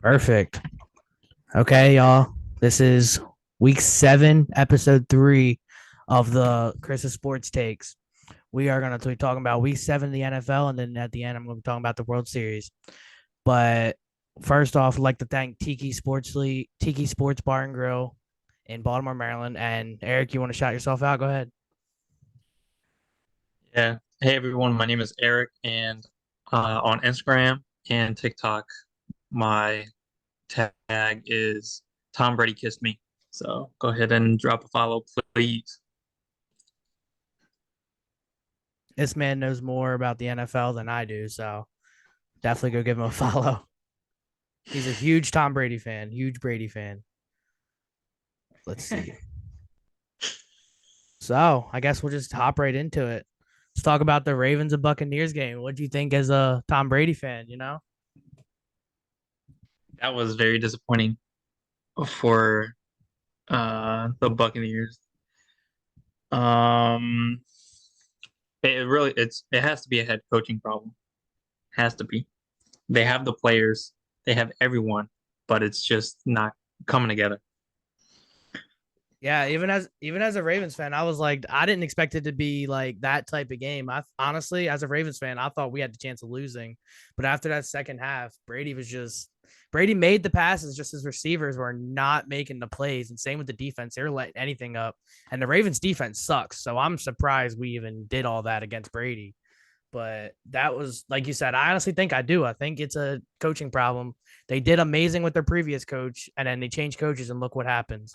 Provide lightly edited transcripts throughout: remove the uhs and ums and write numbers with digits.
Perfect. Okay, y'all. This is week 7, episode 3 of the Chris's Sports Takes. We are going to be talking about week 7 of the NFL, and then at the end, I'm going to be talking about the World Series. But first off, I'd like to thank Tiki Sports Bar and Grill in Baltimore, Maryland. And Eric, you want to shout yourself out? Go ahead. Yeah. Hey everyone, my name is Eric, and on Instagram and TikTok, my tag is Tom Brady kissed me. So go ahead and drop a follow, please. This man knows more about the NFL than I do, so definitely go give him a follow. He's a huge Tom Brady fan, huge Brady fan. Let's see. So I guess we'll just hop right into it. Let's talk about the Ravens and Buccaneers game. What do you think as a Tom Brady fan? That was very disappointing for the Buccaneers. Um, it has to be a head coaching problem. Has to be. They have the players, they have everyone, but it's just not coming together. Yeah, even as a Ravens fan, I was like, I didn't expect it to be like that type of game. I honestly, as a Ravens fan, I thought we had the chance of losing, but after that second half, Brady made the passes, just his receivers were not making the plays, and same with the defense. They were letting anything up, and the Ravens defense sucks. So I'm surprised we even did all that against Brady. But that was, like you said, I honestly think I do. I think it's a coaching problem. They did amazing with their previous coach, and then they changed coaches, and look what happens.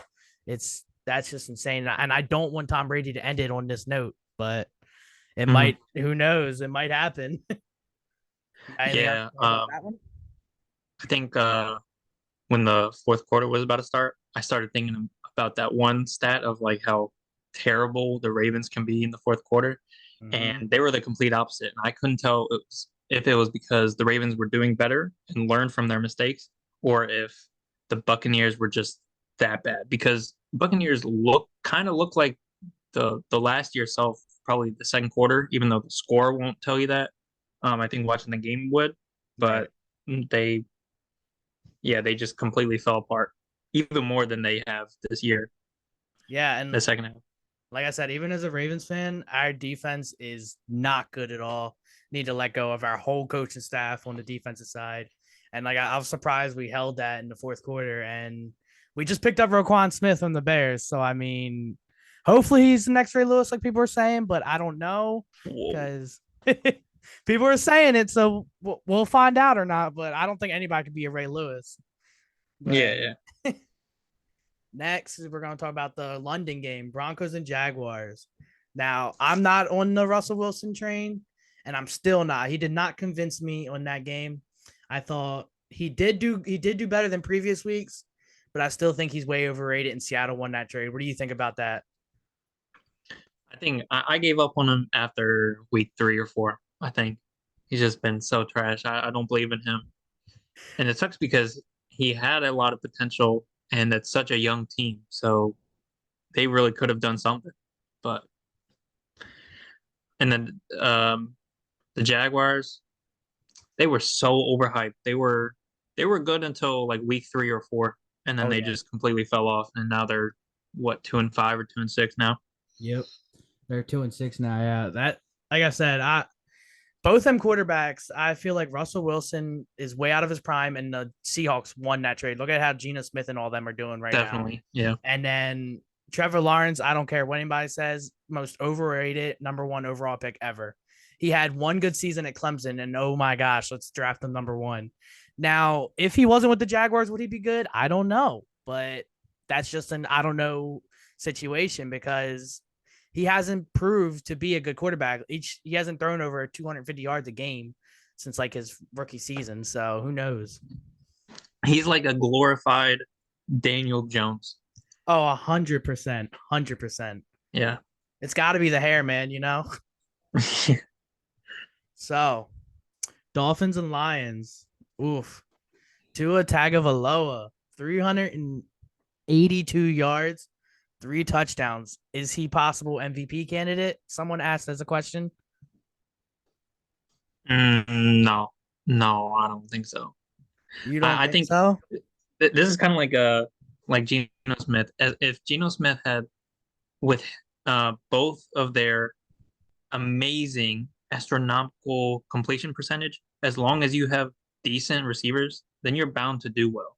That's just insane. And I don't want Tom Brady to end it on this note, but it Mhm. might. Who knows? It might happen. Anything else Yeah, about that one? I think when the fourth quarter was about to start, I started thinking about that one stat of like how terrible the Ravens can be in the fourth quarter, Mm-hmm. and they were the complete opposite. And I couldn't tell if it was because the Ravens were doing better and learned from their mistakes, or if the Buccaneers were just that bad. Because Buccaneers look like the last year self, probably the second quarter, even though the score won't tell you that. I think watching the game would, Right. but they they just completely fell apart, even more than they have this year, Yeah, the and second half. like I said, even as a Ravens fan, our defense is not good at all. Need to let go of our whole coaching staff on the defensive side. And I was surprised we held that in the fourth quarter. And we just picked up Roquan Smith from the Bears. So, I mean, hopefully he's the next Ray Lewis, like people are saying, but I don't know Whoa. because people are saying it. So we'll find out or not. But I don't think anybody could be a Ray Lewis. Yeah, But yeah. next, we're going to talk about the London game, Broncos and Jaguars. Now, I'm not on the Russell Wilson train, and I'm still not. He did not convince me on that game. I thought he did do better than previous weeks, but I still think he's way overrated. And Seattle won that trade. What do you think about that? I think I gave up on him after week 3 or 4. I think he's just been so trash. I don't believe in him, and it sucks because he had a lot of potential, and it's such a young team, so they really could have done something. But and then the Jaguars, they were so overhyped. They were good until like week 3 or 4, and then Oh they yeah. just completely fell off. And now they're what 2-5 or 2-6 now. Yep. They're 2-6 now. Yeah. That like I said, I both them quarterbacks, I feel like Russell Wilson is way out of his prime, and the Seahawks won that trade. Look at how Geno Smith and all them are doing right now. Definitely, yeah. And then Trevor Lawrence, I don't care what anybody says, most overrated number one overall pick ever. He had one good season at Clemson, and oh my gosh, let's draft him number one. Now, if he wasn't with the Jaguars, would he be good? I don't know, but that's just an I don't know situation because he hasn't proved to be a good quarterback. He hasn't thrown over 250 yards a game since like his rookie season. So who knows? He's like a glorified Daniel Jones. Oh, 100%, 100%. Yeah. It's got to be the hair, man. So, Dolphins and Lions. Oof. Tua Tagovailoa, 382 yards, 3 touchdowns. Is he possible MVP candidate? Someone asked as a question. No, no, I don't think so. You don't I think think so? this is kind of like Geno Smith. As if Geno Smith had with both of their amazing astronomical completion percentage, as long as you have decent receivers, then you're bound to do well.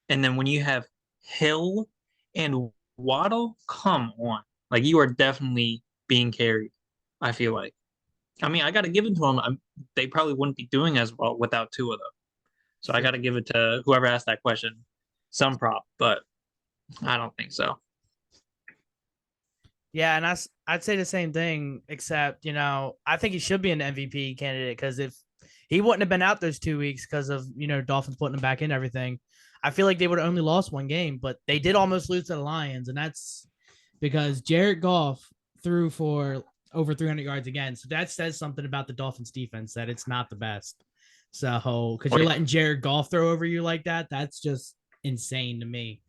And then when you have Hill and Waddle, come on. Like you are definitely being carried, I feel like. I mean, I got to give it to them. They probably wouldn't be doing as well without two of them. So I Sure. got to give it to whoever asked that question some prop, but I don't think so. Yeah, and I'd say the same thing, except I think he should be an MVP candidate because if he wouldn't have been out those 2 weeks because of Dolphins putting him back in everything, I feel like they would have only lost one game, but they did almost lose to the Lions, and that's because Jared Goff threw for over 300 yards again. So that says something about the Dolphins defense that it's not the best. So because Oh, you're yeah. letting Jared Goff throw over you like that, that's just insane to me.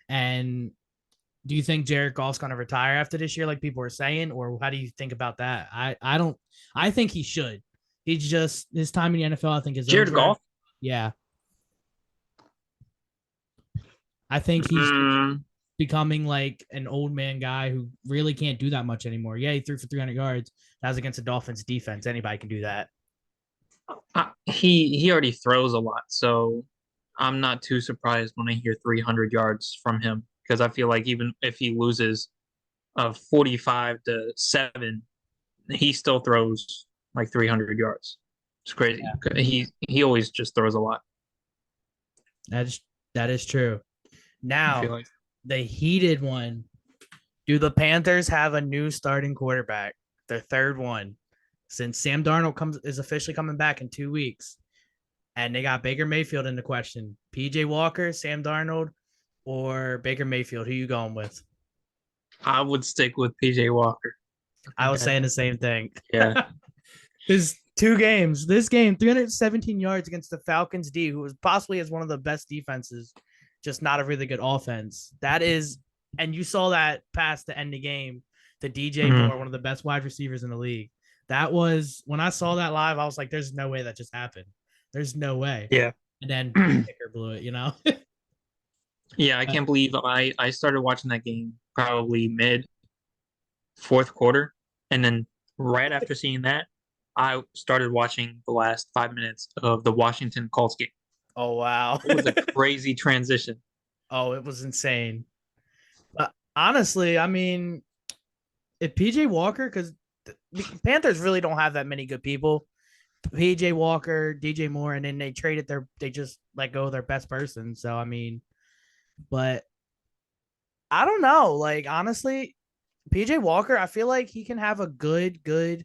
And do you think Jared Goff's going to retire after this year, like people are saying, or how do you think about that? I don't. I think he should. He's just his time in the NFL. I think is Jared over. Goff? Yeah, I think he's Mm, becoming like an old man guy who really can't do that much anymore. Yeah, he threw for 300 yards. That was against the Dolphins defense. Anybody can do that. he already throws a lot, so I'm not too surprised when I hear 300 yards from him because I feel like even if he loses 45 to 7, he still throws like 300 yards. It's crazy. He always just throws a lot. That's that is true. I feel Now, like the heated one. Do the Panthers have a new starting quarterback? Their third one since Sam Darnold is officially coming back in 2 weeks, and they got Baker Mayfield in the question. PJ Walker, Sam Darnold, or Baker Mayfield? Who you going with? I would stick with PJ Walker. I I think was saying the same thing. yeah. There's 2 games. This game, 317 yards against the Falcons D, who was possibly as one of the best defenses, just not a really good offense. That is, and you saw that pass to end the game to DJ Mhm. Moore, one of the best wide receivers in the league. That was when I saw that live, I was like, there's no way that just happened. There's no way. Yeah. And then Baker blew it. Yeah, I But can't believe I started watching that game probably mid fourth quarter, and then right after seeing that, I started watching the last 5 minutes of the Washington Colts game. oh wow. It was a crazy transition. Oh, it was insane. But honestly, I mean, if PJ Walker, because the Panthers really don't have that many good people. PJ Walker, DJ Moore, and then they just let go of their best person. So I mean, but I don't know. Like honestly, PJ Walker, I feel like he can have a good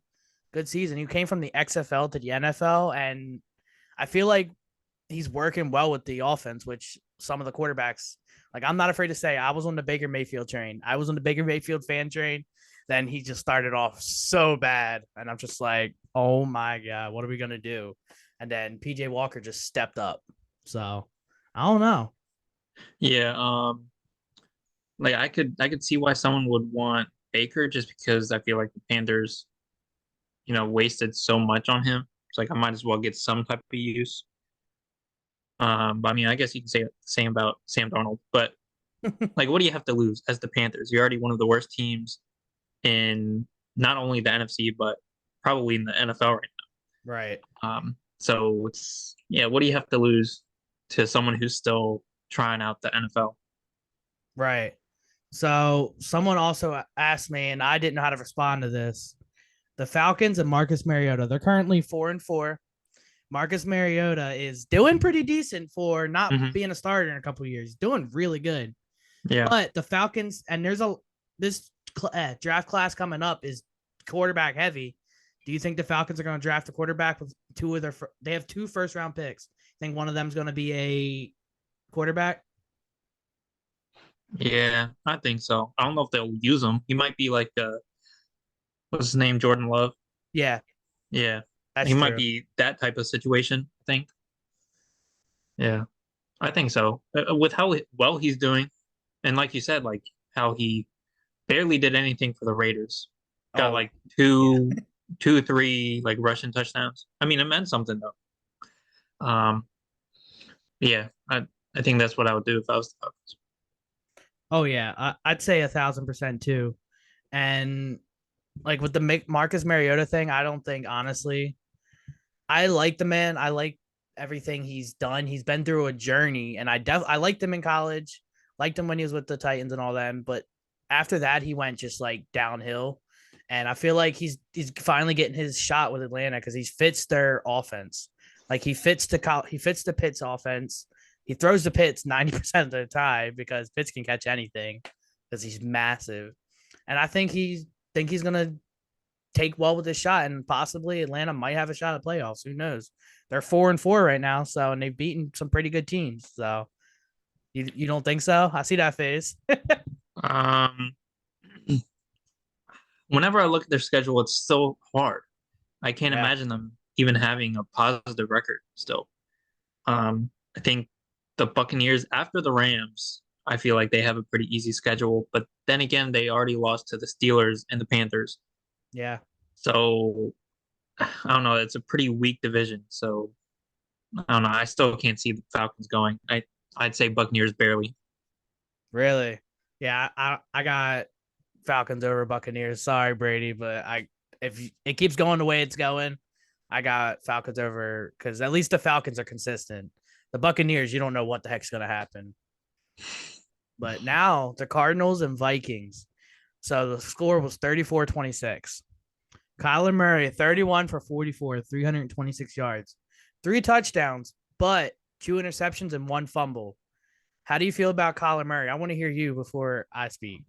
season. He came from the XFL to the NFL, and I feel like he's working well with the offense, which some of the quarterbacks, like I'm not afraid to say, I was on the Baker Mayfield train. I was on the Baker Mayfield fan train. Then he just started off so bad, and I'm just like, oh my god, what are we gonna do? And then PJ Walker just stepped up. So I don't know. Yeah, like I could see why someone would want Baker just because I feel like the Panthers, wasted so much on him. It's like I might as well get some type of use. But I mean, I guess you can say the same about Sam Darnold. But like, what do you have to lose as the Panthers? You're already one of the worst teams in not only the NFC but probably in the NFL right Right. now. So it's yeah, what do you have to lose to someone who's still trying out the NFL? Right. So someone also asked me, and I didn't know how to respond to this. The Falcons and Marcus Mariota, they're currently 4-4. Marcus Mariota is doing pretty decent for not Hmm. being a starter in a couple of years. Doing really good. Yeah, But the Falcons and this draft class coming up is quarterback heavy. Do you think the Falcons are going to draft a quarterback with they have 2 first-round picks? Think one of them is going to be a quarterback? yeah, I think so. I don't know if they'll use him. He might be like what's his name, Jordan Love. Yeah, Yeah, that's he might true. be that type of situation. I think. Yeah, I think so. With how well he's doing, and like you said, like how he barely did anything for the Raiders. Got Oh, like yeah. two, three like Russian touchdowns. I mean, it meant something though. Um, Yeah, I think that's what I would do if I was the Falcons. Oh yeah, I'd say 1,000% too. And like with the Marcus Mariota thing, I don't think honestly. I like the man. I like everything he's done. He's been through a journey, and I liked him in college. Liked him when he was with the Titans and all that. But after that, he went just like downhill. And I feel like he's finally getting his shot with Atlanta because he fits their offense. Like he fits the Pitts offense. He throws the Pitts 90% of the time because Pitts can catch anything because he's massive. And I think he's gonna take well with this shot, and possibly Atlanta might have a shot at playoffs. Who knows? They're 4-4 right now, so and they've beaten some pretty good teams. So you don't think so? I see that face. Um, Whenever I look at their schedule, it's so hard. I can't Yeah, imagine them even having a positive record still. I think the Buccaneers after the Rams, I feel like they have a pretty easy schedule, but then again, they already lost to the Steelers and the Panthers. yeah, So I don't know. It's a pretty weak division. So I don't know. I still can't see the Falcons going. I'd say Buccaneers barely. really. Yeah, I got Falcons over Buccaneers. Sorry, Brady, but I if it keeps going the way it's going, I got Falcons over because at least the Falcons are consistent. The Buccaneers, you don't know what the heck's gonna happen. But now the Cardinals and Vikings. So the score was 34-26. Kyler Murray, 31 for 44, 326 yards, three touchdowns, but two interceptions and one fumble. How do you feel about Kyler Murray? I want to hear you before I speak.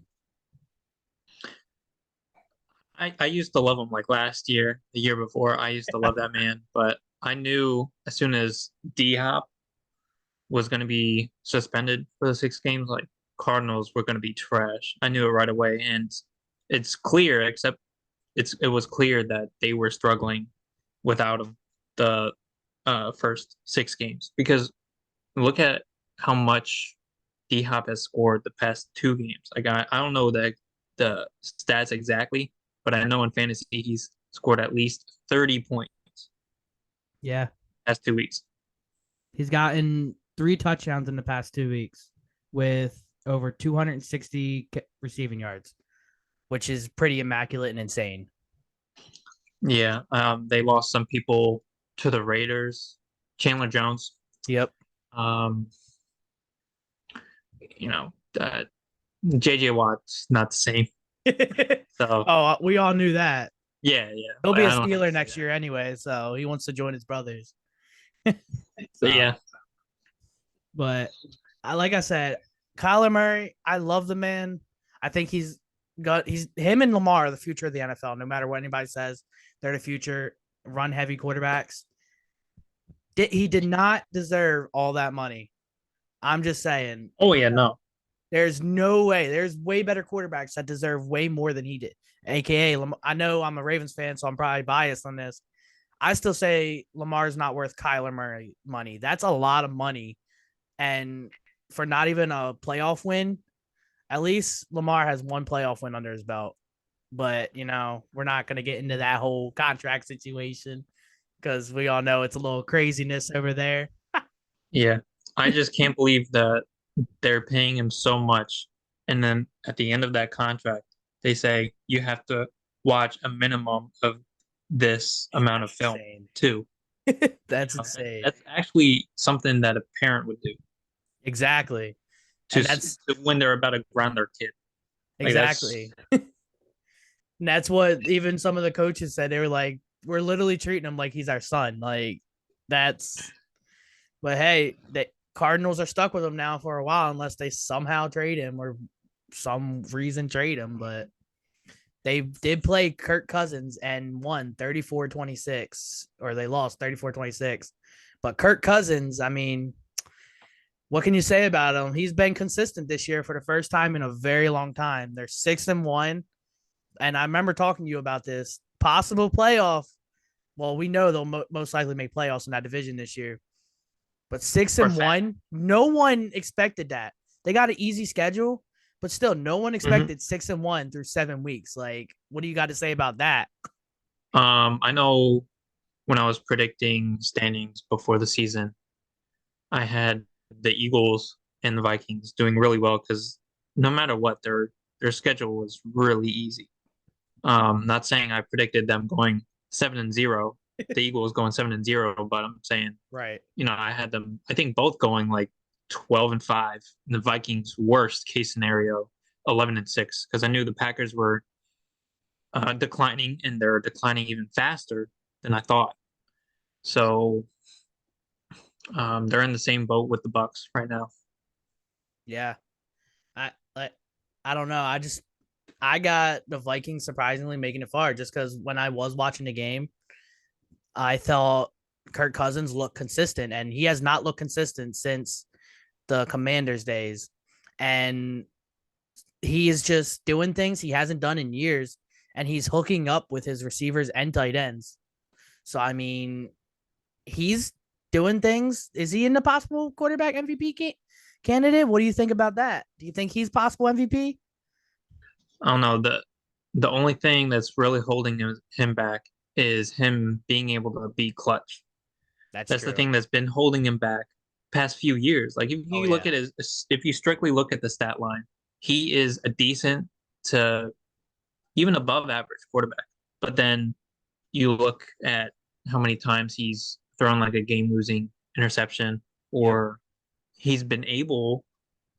I used to love him like last year, the year before. I used to love that man, but I knew as soon as D Hop was going to be suspended for the 6 games, like Cardinals were going to be trash. I knew it right away, and it's clear. Except it was clear that they were struggling without him the first 6 games because look at how much D Hop has scored the past 2 games. Like I don't know the stats exactly, but I know in fantasy he's scored at least 30 points Yeah. past 2 weeks. He's gotten three touchdowns in the past 2 weeks with over 260 receiving yards, which is pretty immaculate and insane. Yeah, they lost some people to the Raiders. Chandler Jones, Yep. um, you know, JJ Watt's not the same. So Oh, we all knew that. yeah, He'll but be a I don't have to Steeler say next that. year anyway, so he wants to join his brothers. But So, yeah, but like I said, Kyler Murray, I love the man. I think he's him and Lamar are the future of the NFL. No matter what anybody says, they're the future run heavy quarterbacks. He did not deserve all that money. I'm just saying, oh yeah, no, there's no way. There's way better quarterbacks that deserve way more than he did. AKA, I know I'm a Ravens fan, so I'm probably biased on this. I still say Lamar's not worth Kyler Murray money. That's a lot of money. And for not even a playoff win, at least Lamar has one playoff win under his belt. But, we're not going to get into that whole contract situation because we all know it's a little craziness over there. yeah. I just can't believe that they're paying him so much, and then at the end of that contract, they say you have to watch a minimum of this amount of film Insane. too. That's That's insane. that's actually something that a parent would do Exactly. to, And that's when they're about to ground their kid. Like that's exactly. And that's what even some of the coaches said. They were like, we're literally treating him like he's our son. Like, that's, but hey, the Cardinals are stuck with him now for a while unless they somehow trade him or some reason trade him. But they did play Kirk Cousins and won 34-26, or they lost 34-26. But Kirk Cousins, I mean, what can you say about him? He's been consistent this year for the first time in a very long time. They're 6-1. And I remember talking to you about this possible playoff. Well, we know they'll most likely make playoffs in that division this year. But six for a and fact. one, no one expected that. They got an easy schedule, but still, no one Mhm. expected 6-1 through 7 weeks. Like, what do you got to say about that? I know when I was predicting standings before the season, I had the Eagles and the Vikings doing really well because no matter what, their schedule was really easy. Not saying I predicted them going 7-0, the Eagles going 7-0, but I'm saying, Right. I had them, I think both going like 12-5. And the Vikings worst case scenario 11-6 because I knew the Packers were declining and they're declining even faster than I thought. So they're in the same boat with the Bucks right now. Yeah. I I, I don't know. I got the Vikings surprisingly making it far just because when I was watching the game, I thought Kirk Cousins looked consistent, and he has not looked consistent since the Commanders days. And he is just doing things he hasn't done in years, and he's hooking up with his receivers and tight ends. So I mean, he's doing things. Is he in the possible quarterback MVP candidate? What do you think about that? Do you think he's possible MVP? I don't know. The only thing that's really holding him back is him being able to be clutch. That's That's the true. thing that's been holding him back past few years. Like Oh look yeah. at if you strictly look at the stat line, he is a decent to even above average quarterback. But then you look at how many times he's thrown like a game losing interception, Yep. or he's been able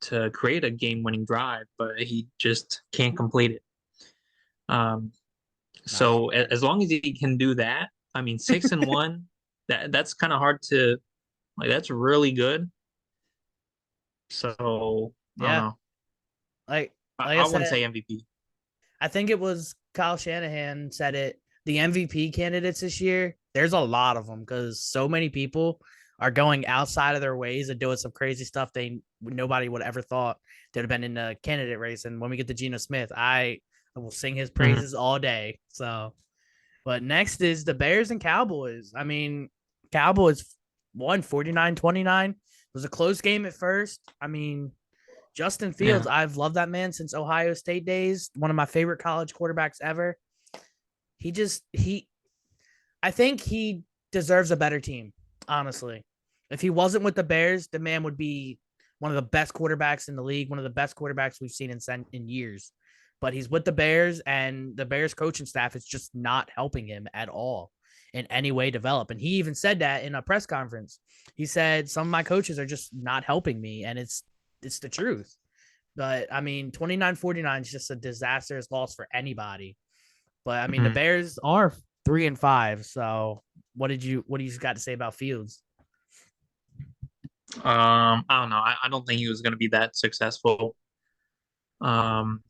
to create a game winning drive, but he just can't complete it. Um, Nah. so as long as he can do that, I mean, 6-1, that's kind of hard to like. That's really good. So I don't Yeah. know. Like I, like I I wouldn't said, say MVP. I think it was Kyle Shanahan said it. The MVP candidates this year, there's a lot of them because so many people are going outside of their ways and doing some crazy stuff nobody would ever thought they'd have been in the candidate race. And when we get to Geno Smith, I will sing his Mhm. praises all day. So, but next is the Bears and Cowboys. I mean, Cowboys won 49-29. It was a close game at first. I mean, Justin Fields, Yeah. I've loved that man since Ohio State days. One of my favorite college quarterbacks ever. He just he I think he deserves a better team, honestly. If he wasn't with the Bears, the man would be one of the best quarterbacks in the league, one of the best quarterbacks we've seen in years. But he's with the Bears, and the Bears coaching staff is just not helping him at all in any way develop. And he even said that in a press conference. He said some of my coaches are just not helping me, and it's the truth. But I mean, 29-49 is just a disastrous loss for anybody. But I mean, the Mhm. Bears are 3-5. So what do you got to say about Fields? I don't know. I don't think he was going to be that successful. Um,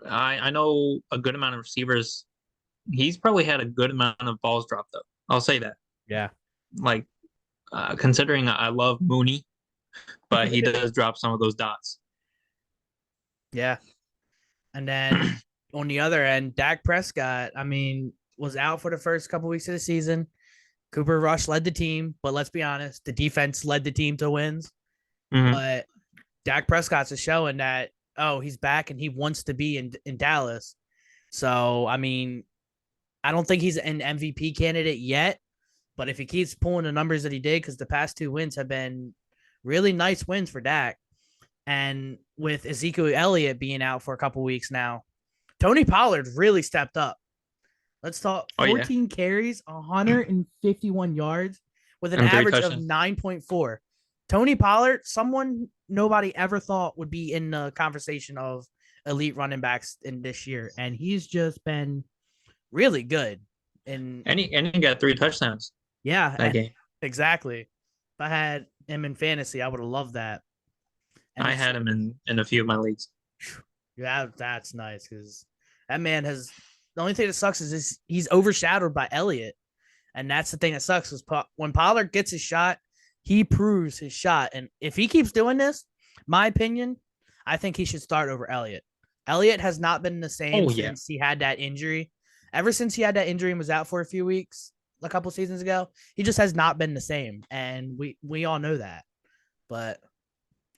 I know a good amount of receivers. He's probably had a good amount of balls dropped though. I'll say that. Yeah. Like considering I love Mooney, but he does drop some of those dots. Yeah. And then on the other end, Dak Prescott, I mean, was out for the first couple weeks of the season. Cooper Rush led the team, but let's be honest, the defense led the team to wins. Hmm. But Dak Prescott's is showing that he's back and he wants to be in Dallas. So I mean, I don't think he's an MVP candidate yet, but if he keeps pulling the numbers that he did, because the past two wins have been really nice wins for Dak, and with Ezekiel Elliott being out for a couple weeks now, Tony Pollard really stepped up. Let's talk Oh yeah, 14 carries, 151 yards with an and three average of touchdowns. 9.4. Tony Pollard, someone nobody ever thought would be in the conversation of elite running backs in this year. And he's just been really good. And And he got three touchdowns that yeah, game. exactly. If I had him in fantasy, I would have loved that. And I it's had him in a few of my leagues. yeah, that's nice because that man has the only thing that sucks is he's overshadowed by Elliott. And that's the thing that sucks is when Pollard gets his shot, he proves his shot. And if he keeps doing this, my opinion, I think he should start over Elliott. Elliott has not been the same Oh yeah. since he had that injury. Ever since he had that injury and was out for a few weeks, a couple seasons ago, he just has not been the same. And we all know that. But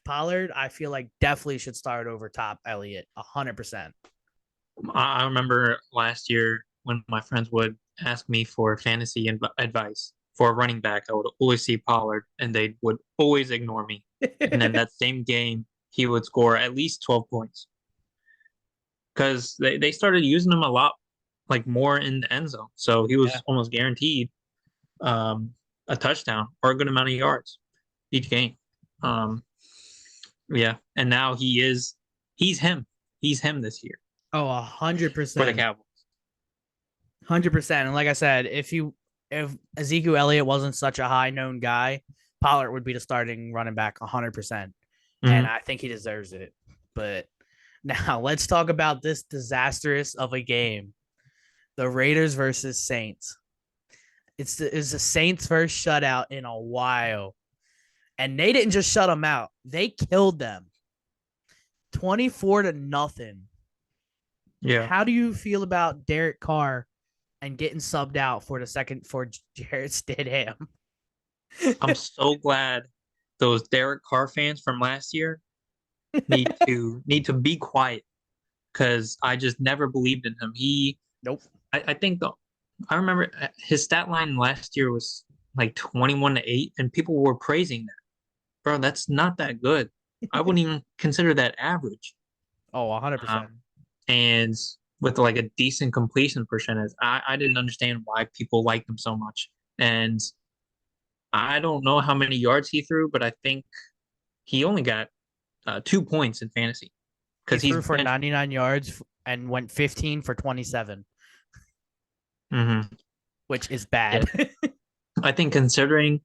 Pollard, I feel like definitely should start over top Elliott 100%. I remember last year when my friends would ask me for fantasy advice for a running back, I would always see Pollard, and they would always ignore me. And then that same game, he would score at least 12 points because they started using him a lot, like more in the end zone. So he Yeah. was almost guaranteed a touchdown or a good amount of yards each game. Yeah, and now he's him. He's him this year Oh, for the 100%. Cowboys. 100%. And like I said, if Ezekiel Elliott wasn't such a high known guy, Pollard would be the starting running back 100%. And Mhm. I think he deserves it. But now let's talk about this disastrous of a game. The Raiders versus Saints. It's the Saints' first shutout in a while. And they didn't just shut them out. They killed them. 24-0. Yeah, How do you feel about Derek Carr and getting subbed out for the second for Jarrett Stidham? I'm so glad those Derek Carr fans from last year need to be quiet because I just never believed in him. Nope. I think I remember his stat line last year was like 21-8, and people were praising that. Bro, that's not that good. I wouldn't even consider that average. Oh, 100%. And with like a decent completion percentage, I didn't understand why people liked him so much. And I don't know how many yards he threw, but I think he only got 2 points in fantasy He because he's threw for benched. 99 yards and went 15 for 27, Mm-hmm. which is Yeah, bad. I think considering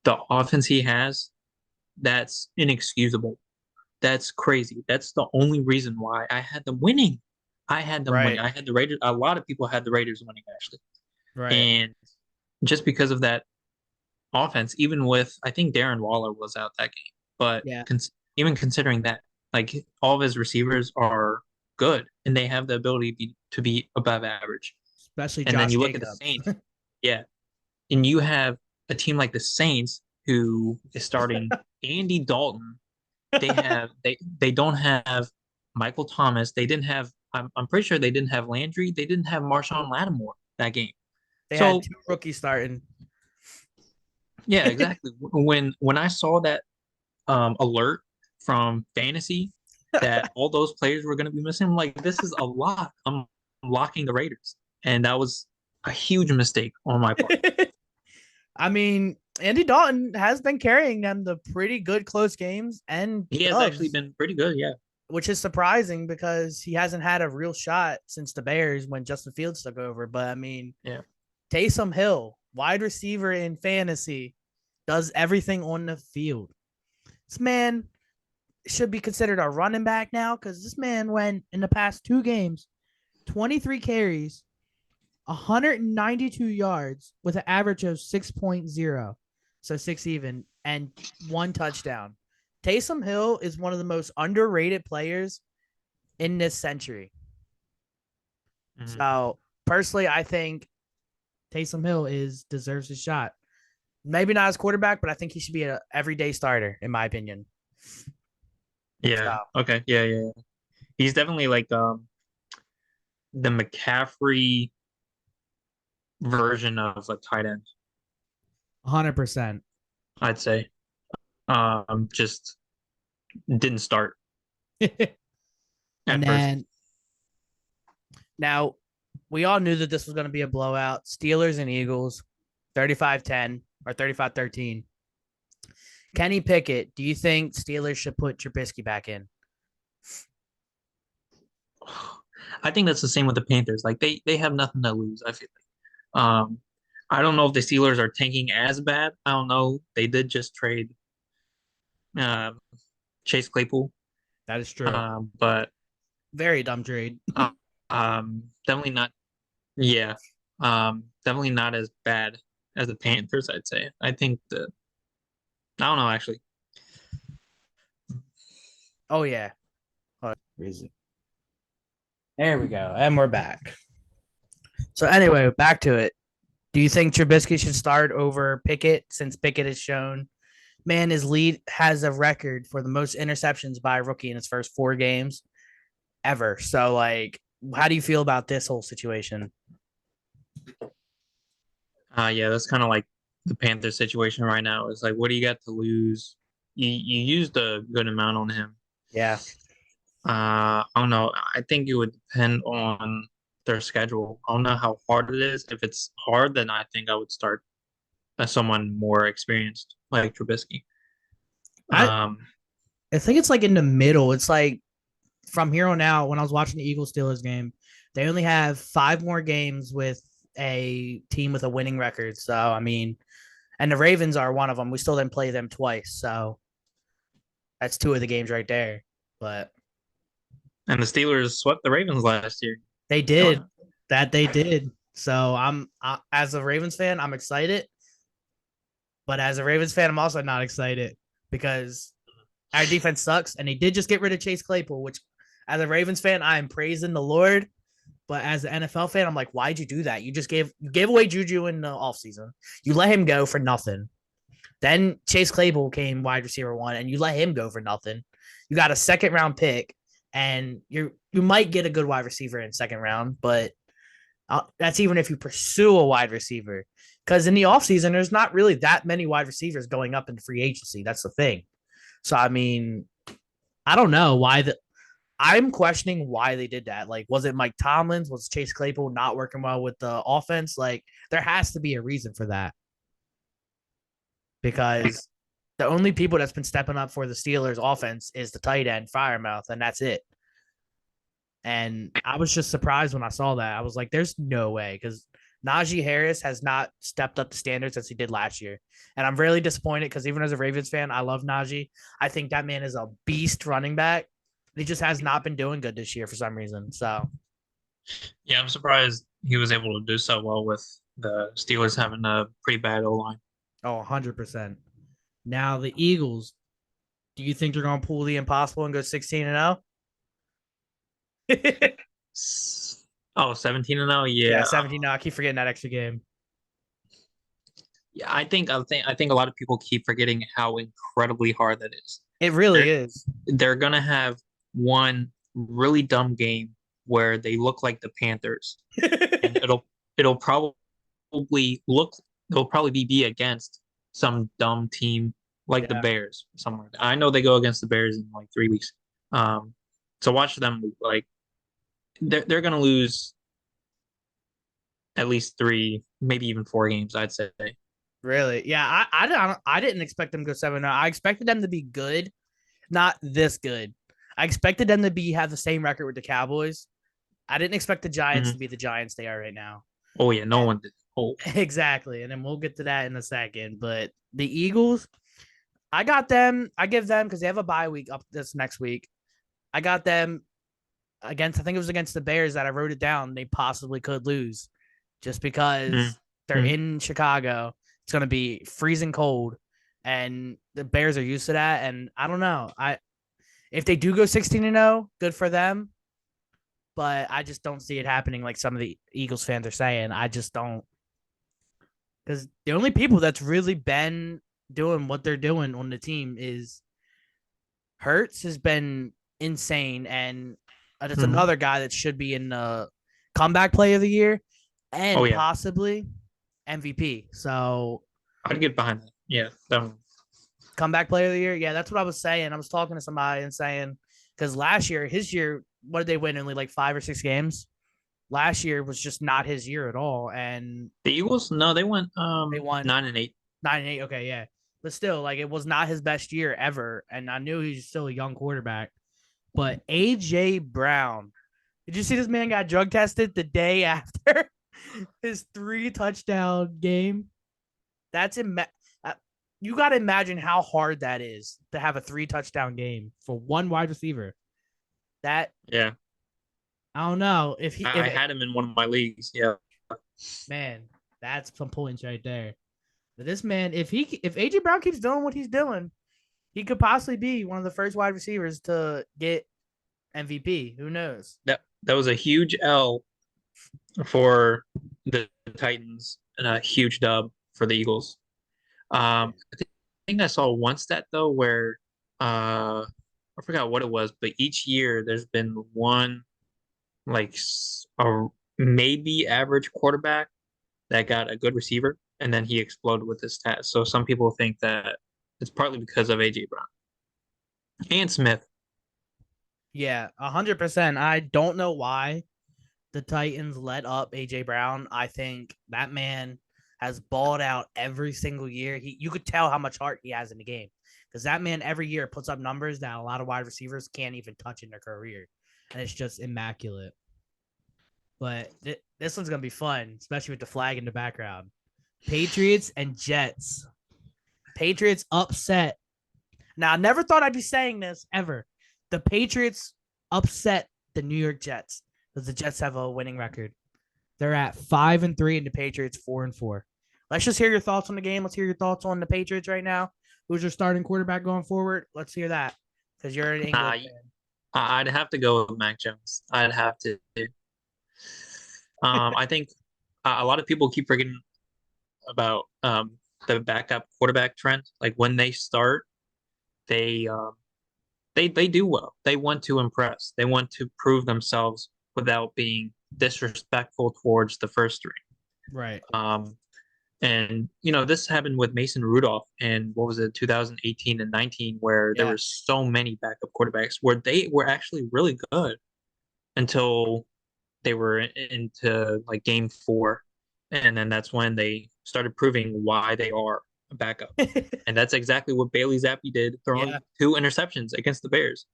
the offense he has, that's inexcusable. That's crazy. That's the only reason why I had them winning. I had them winning. Right. I had the Raiders. A lot of people had the Raiders winning actually, Right. and just because of that offense, even with I think Darren Waller was out that game, but Yeah. even considering that, like all of his receivers are good and they have the ability to be above average. Especially And then Josh you look at the Jacobs. Saints, yeah, and you have a team like the Saints who is starting Andy Dalton. They don't have Michael Thomas. They didn't have. I'm pretty sure they didn't have Landry. They didn't have Marshawn Lattimore that game. They had So two rookies starting. yeah, exactly. When I saw that alert from fantasy that all those players were going to be missing, I'm like, this is a lot. I'm locking the Raiders, and that was a huge mistake on my part. I mean, Andy Dalton has been carrying them to pretty good close games and He has actually dubs, been pretty good. Yeah. which is surprising because he hasn't had a real shot since the Bears when Justin Fields took over. But I mean, Yeah. Taysom Hill, wide receiver in fantasy, does everything on the field. This man should be considered a running back now because this man went in the past two games, 23 carries, 192 yards with an average of 6.0, so six even, and one touchdown. Taysom Hill is one of the most underrated players in this century. Mhm. So personally, I think Taysom Hill deserves a shot. Maybe not as quarterback, but I think he should be an everyday starter, in my opinion. Yeah. So Okay. Yeah. Yeah. Yeah. He's definitely like the McCaffrey version of a tight end. 100%. I'd say. Just didn't start And at first. then now we all knew that this was going to be a blowout. Steelers and Eagles, 35-10 or 35-13. Kenny Pickett, do you think Steelers should put Trubisky back in? I think that's the same with the Panthers. Like they have nothing to lose. I feel like. I don't know if the Steelers are tanking as bad. I don't know. They did just trade um, Chase Claypool, That is true. but Very dumb trade. uh, definitely not. Yeah, definitely not as bad as the Panthers. I'd say. I think the. I don't know actually. Oh, yeah. Crazy. There we go. And we're back. So, anyway, back to it. Do you think Trubisky should start over Pickett since Pickett has shown, man, his lead has a record for the most interceptions by a rookie in his first 4 games ever? So, like, how do you feel about this whole situation? Yeah, that's kind of like the Panthers situation right now. It's like, what do you got to lose? You used a good amount on him. Yeah. I don't know. I think it would depend on their schedule. I don't know how hard it is. If it's hard, then I think I would start as someone more experienced like Trubisky. I Um, I think it's like in the middle. It's like from here on out, when I was watching the Eagles Steelers game, they only have 5 more games with a team with a winning record. So I mean, and the Ravens are one of them. We still didn't play them twice, so that's 2 of the games right there. But and the Steelers swept the Ravens last year. they did that. They did. So as a Ravens fan, I'm excited. But as a Ravens fan, I'm also not excited because our defense sucks, and they did just get rid of Chase Claypool, which, as a Ravens fan, I am praising the Lord. But as an NFL fan, I'm like, why'd you do that? You gave away Juju in the offseason. You let him go for nothing. Then Chase Claypool came wide receiver 1, and you let him go for nothing. You got a second round pick, and you might get a good wide receiver in second round, but that's even if you pursue a wide receiver. Because in the offseason, there's not really that many wide receivers going up in free agency. That's the thing. So I mean, I don't know why I'm questioning why they did that. Like, was it Mike Tomlins? Was Chase Claypool not working well with the offense? Like, there has to be a reason for that because the only people that's been stepping up for the Steelers offense is the tight end, Firemouth, and that's it. And I was just surprised when I saw that. I was like, there's no way because Najee Harris has not stepped up the standards as he did last year. And I'm really disappointed because even as a Ravens fan, I love Najee. I think that man is a beast running back. He just has not been doing good this year for some reason. So, Yeah, I'm surprised he was able to do so well with the Steelers having a pretty bad O line. 100%. Now, the Eagles, do you think they're going to pull the impossible and go 16-0? Oh, 17 and 0, Yeah, yeah. 17. I keep forgetting that extra game. Yeah, I think a lot of people keep forgetting how incredibly hard that is. It really They're is. they're gonna have one really dumb game where they look like the Panthers, and it'll look it'll probably be against some dumb team like the Yeah, Bears, somewhere. I know they go against the Bears in like 3 weeks. So watch them, like they're gonna lose at least 3, maybe even 4 games, I'd say. really. Yeah, I didn't expect them to go 7-0. I expected them to be good, not this good. I expected them to have the same record with the Cowboys. I didn't expect the Giants to Mhm. be the Giants they are right now. Oh yeah, no one did. Oh, Exactly. And then we'll get to that in a second. But the Eagles, I got them. I give them because they have a bye week up this next week. I got them against, I think it was against the Bears that I wrote it down. They possibly could lose just because they're mm-hmm. in Chicago. It's going to be freezing cold, and the Bears are used to that. And I don't know. If they do go 16-0, good for them. But I just don't see it happening like some of the Eagles fans are saying. I just don't. Because the only people that's really been doing what they're doing on the team is Hurts has been insane, and there's another guy that should be in the comeback play of the year Oh and yeah, possibly MVP. So I'd get behind that. Yeah, definitely. comeback player of the year, yeah, that's what I was saying. I was talking to somebody and saying because last year, his year, what did they win? Only like 5 or 6 games. Last year was just not his year at all, and The Eagles, no, they went they won 9-8. 9-8. Okay, yeah, but still, like it was not his best year ever, and I knew he's still a young quarterback. But AJ Brown, did you see this man got drug tested the day after his 3 touchdown game? That's you got to imagine how hard that is to have a 3 touchdown game for one wide receiver. That Yeah, I don't know if he I if had him in one of my leagues. Yeah, man, that's some points right there. But this man, if AJ Brown keeps doing what he's doing, he could possibly be one of the first wide receivers to get MVP. Who knows? that was a huge L for the Titans and a huge dub for the Eagles. I think I saw one stat though where I forgot what it was, but each year there's been one like a maybe average quarterback that got a good receiver and then he exploded with his stats. So some people think that it's partly because of AJ Brown and Smith. Yeah, 100%. I don't know why the Titans let up AJ Brown. I think that man has balled out every single year. You could tell how much heart he has in the game because that man every year puts up numbers that a lot of wide receivers can't even touch in their career, and it's just immaculate. But this one's gonna be fun, especially with the flag in the background. Patriots and Jets. Patriots upset. Now, I never thought I'd be saying this ever. The Patriots upset the New York Jets because the Jets have a winning record. They're at 5-3 and the Patriots 4-4. Let's just hear your thoughts on the game. Let's hear your thoughts on the Patriots right now. Who's your starting quarterback going forward? Let's hear that because you're an England fan. I'd have to go with Mac Jones. I'd have to. I think a lot of people keep forgetting about the backup quarterback trend. Like when they start, they do well. They want to impress. They want to prove themselves without being disrespectful towards the first three. Right. And this happened with Mason Rudolph in what was it, 2018 and 19, where there were so many backup quarterbacks where they were actually really good until they were into like game 4, and then that's when they started proving why they are a backup. And that's exactly what Bailey Zappi did, throwing 2 interceptions against the Bears.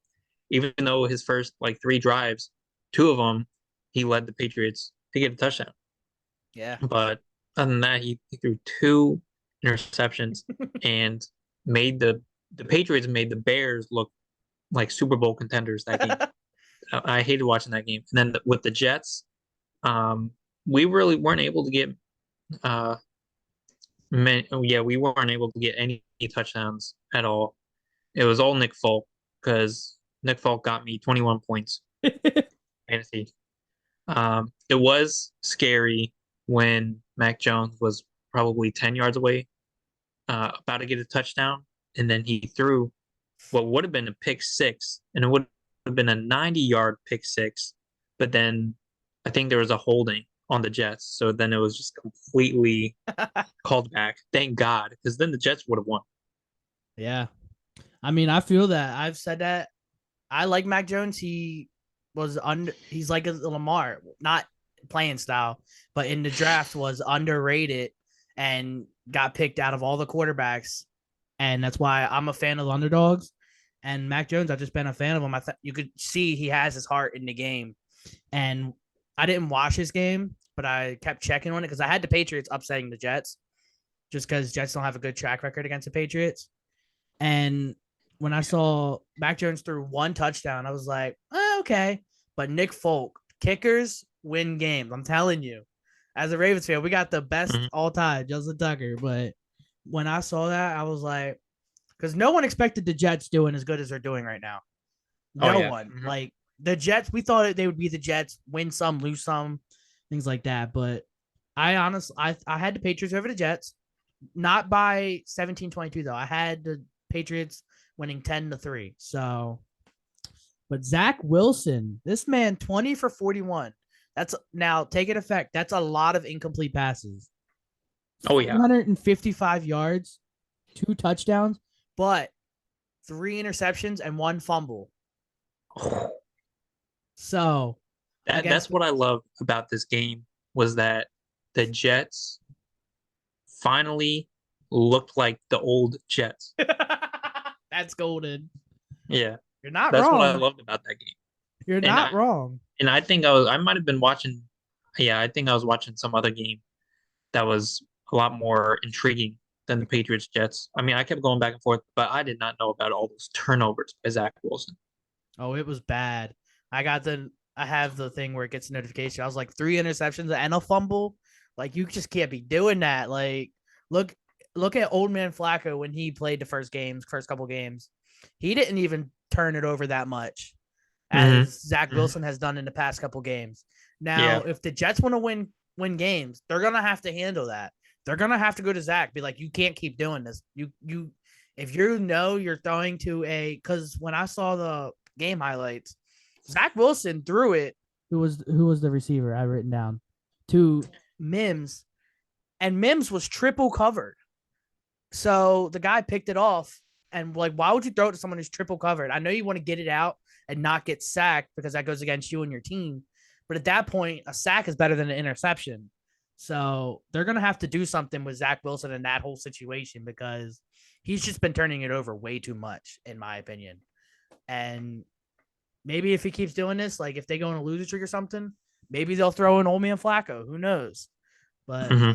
Even though his first like 3 drives, 2 of them he led the Patriots to get a touchdown. Yeah. But other than that, he threw 2 interceptions and made the Patriots made the Bears look like Super Bowl contenders that game. I hated watching that game. And then with the Jets, we really weren't able to get we weren't able to get any touchdowns at all. It was all Nick Folk because Nick Folk got me 21 points fantasy. It was scary when Mac Jones was probably 10 yards away, about to get a touchdown, and then he threw what would have been a pick 6, and it would have been a 90-yard pick 6, but then I think there was a holding on the Jets, so then it was just completely called back. Thank God, because then the Jets would have won. Yeah. I mean, I feel that. I've said that. I like Mac Jones. He's like a Lamar, not playing style, but in the draft was underrated and got picked out of all the quarterbacks. And that's why I'm a fan of underdogs. And Mac Jones, I've just been a fan of him. You could see he has his heart in the game. And I didn't watch his game, but I kept checking on it because I had the Patriots upsetting the Jets just because Jets don't have a good track record against the Patriots. And when I saw Mac Jones threw 1 touchdown, I was like, okay. But Nick Folk, kickers win games. I'm telling you. As a Ravens fan, we got the best all time, Justin Tucker. But when I saw that, I was like, because no one expected the Jets doing as good as they're doing right now. No one. Like the Jets, we thought they would be the Jets, win some, lose some, things like that. But I had the Patriots over the Jets, not by 17-22 though. I had the Patriots winning 10-3. So, but Zach Wilson, this man 20 for 41. That's now take it effect. That's a lot of incomplete passes. Oh yeah, 155 yards, 2 touchdowns, but 3 interceptions and 1 fumble. So that's what I love about this game was that the Jets finally looked like the old Jets. That's golden. Yeah, you're not that's wrong. What I loved about that game. You're not wrong. And I think I might have been watching. Yeah, I think I was watching some other game that was a lot more intriguing than the Patriots Jets. I mean, I kept going back and forth, but I did not know about all those turnovers by Zach Wilson. Oh, it was bad. I have the thing where it gets a notification. I was like 3 interceptions and a fumble. Like you just can't be doing that. Like look at old man Flacco when he played the first couple games. He didn't even turn it over that much as Zach Wilson has done in the past couple games. Now, if the Jets want to win games, they're gonna have to handle that. They're gonna have to go to Zach, be like, you can't keep doing this. If you're throwing to because when I saw the game highlights, Zach Wilson threw it. Who was the receiver? I written down to Mims, and Mims was triple covered. So the guy picked it off, and like, why would you throw it to someone who's triple covered? I know you want to get it out and not get sacked because that goes against you and your team, but at that point, a sack is better than an interception. So they're gonna have to do something with Zach Wilson in that whole situation because he's just been turning it over way too much, in my opinion. And maybe if he keeps doing this, like if they go on a losing streak or something, maybe they'll throw in old man Flacco. Who knows? But Hmm.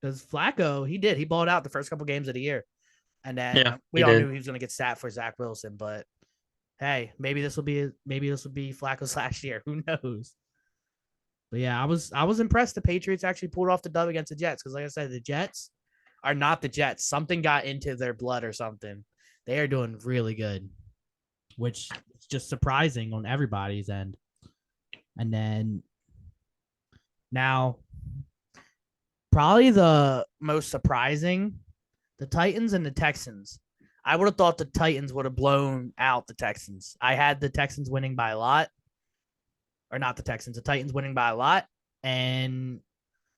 because Flacco, he balled out the first couple games of the year, and then Yeah, we he all did. knew he was going to get sat for Zach Wilson. But hey, maybe this will be Flacco's last year. Who knows? But yeah, I was impressed. The Patriots actually pulled off the dub against the Jets because, like I said, the Jets are not the Jets. Something got into their blood or something. They are doing really good, which is just surprising on everybody's end. And then now, probably the most surprising, the Titans and the Texans. I would have thought the Titans would have blown out the Texans. I had the Texans winning by a lot, or not the Texans, the Titans winning by a lot, and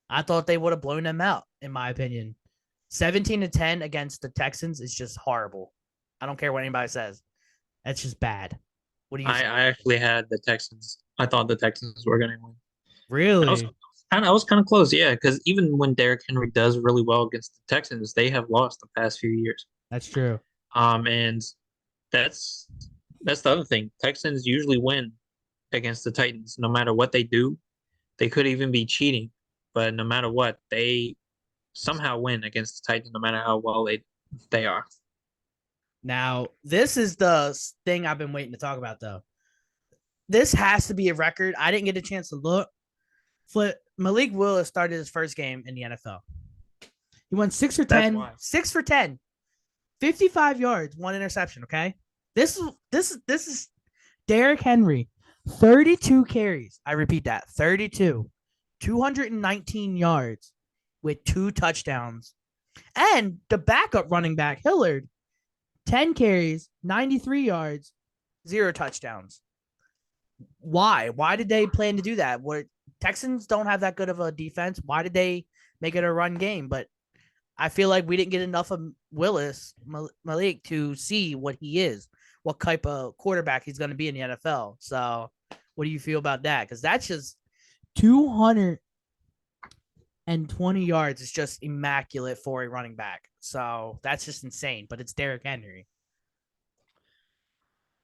I thought they would have blown them out, in my opinion. 17-10 against the Texans is just horrible. I don't care what anybody says. That's just bad. What do you I, say? I actually had the Texans. I thought the Texans were going to win. Really? I was kind of close, yeah, because even when Derrick Henry does really well against the Texans, they have lost the past few years. That's true. And that's that's the other thing. Texans usually win against the Titans, no matter what they do. They could even be cheating, but no matter what, they somehow win against the Titans, no matter how well they are. Now, this is the thing I've been waiting to talk about, though. This has to be a record. I didn't get a chance to look. Malik Willis started his first game in the NFL. He went 6 for That's 10, why. 6 for 10, 55 yards, one interception. Okay, this is Derrick Henry, 32 carries. I repeat that, 32, 219 yards with 2 touchdowns, and the backup running back Hillard, 10 carries, 93 yards, 0 touchdowns. Why? Why did they plan to do that? What Texans don't have that good of a defense. Why did they make it a run game? But I feel like we didn't get enough of Malik to see what he is, what type of quarterback he's going to be in the NFL. So, what do you feel about that? Because that's just 220 yards is just immaculate for a running back. So that's just insane. But it's Derrick Henry.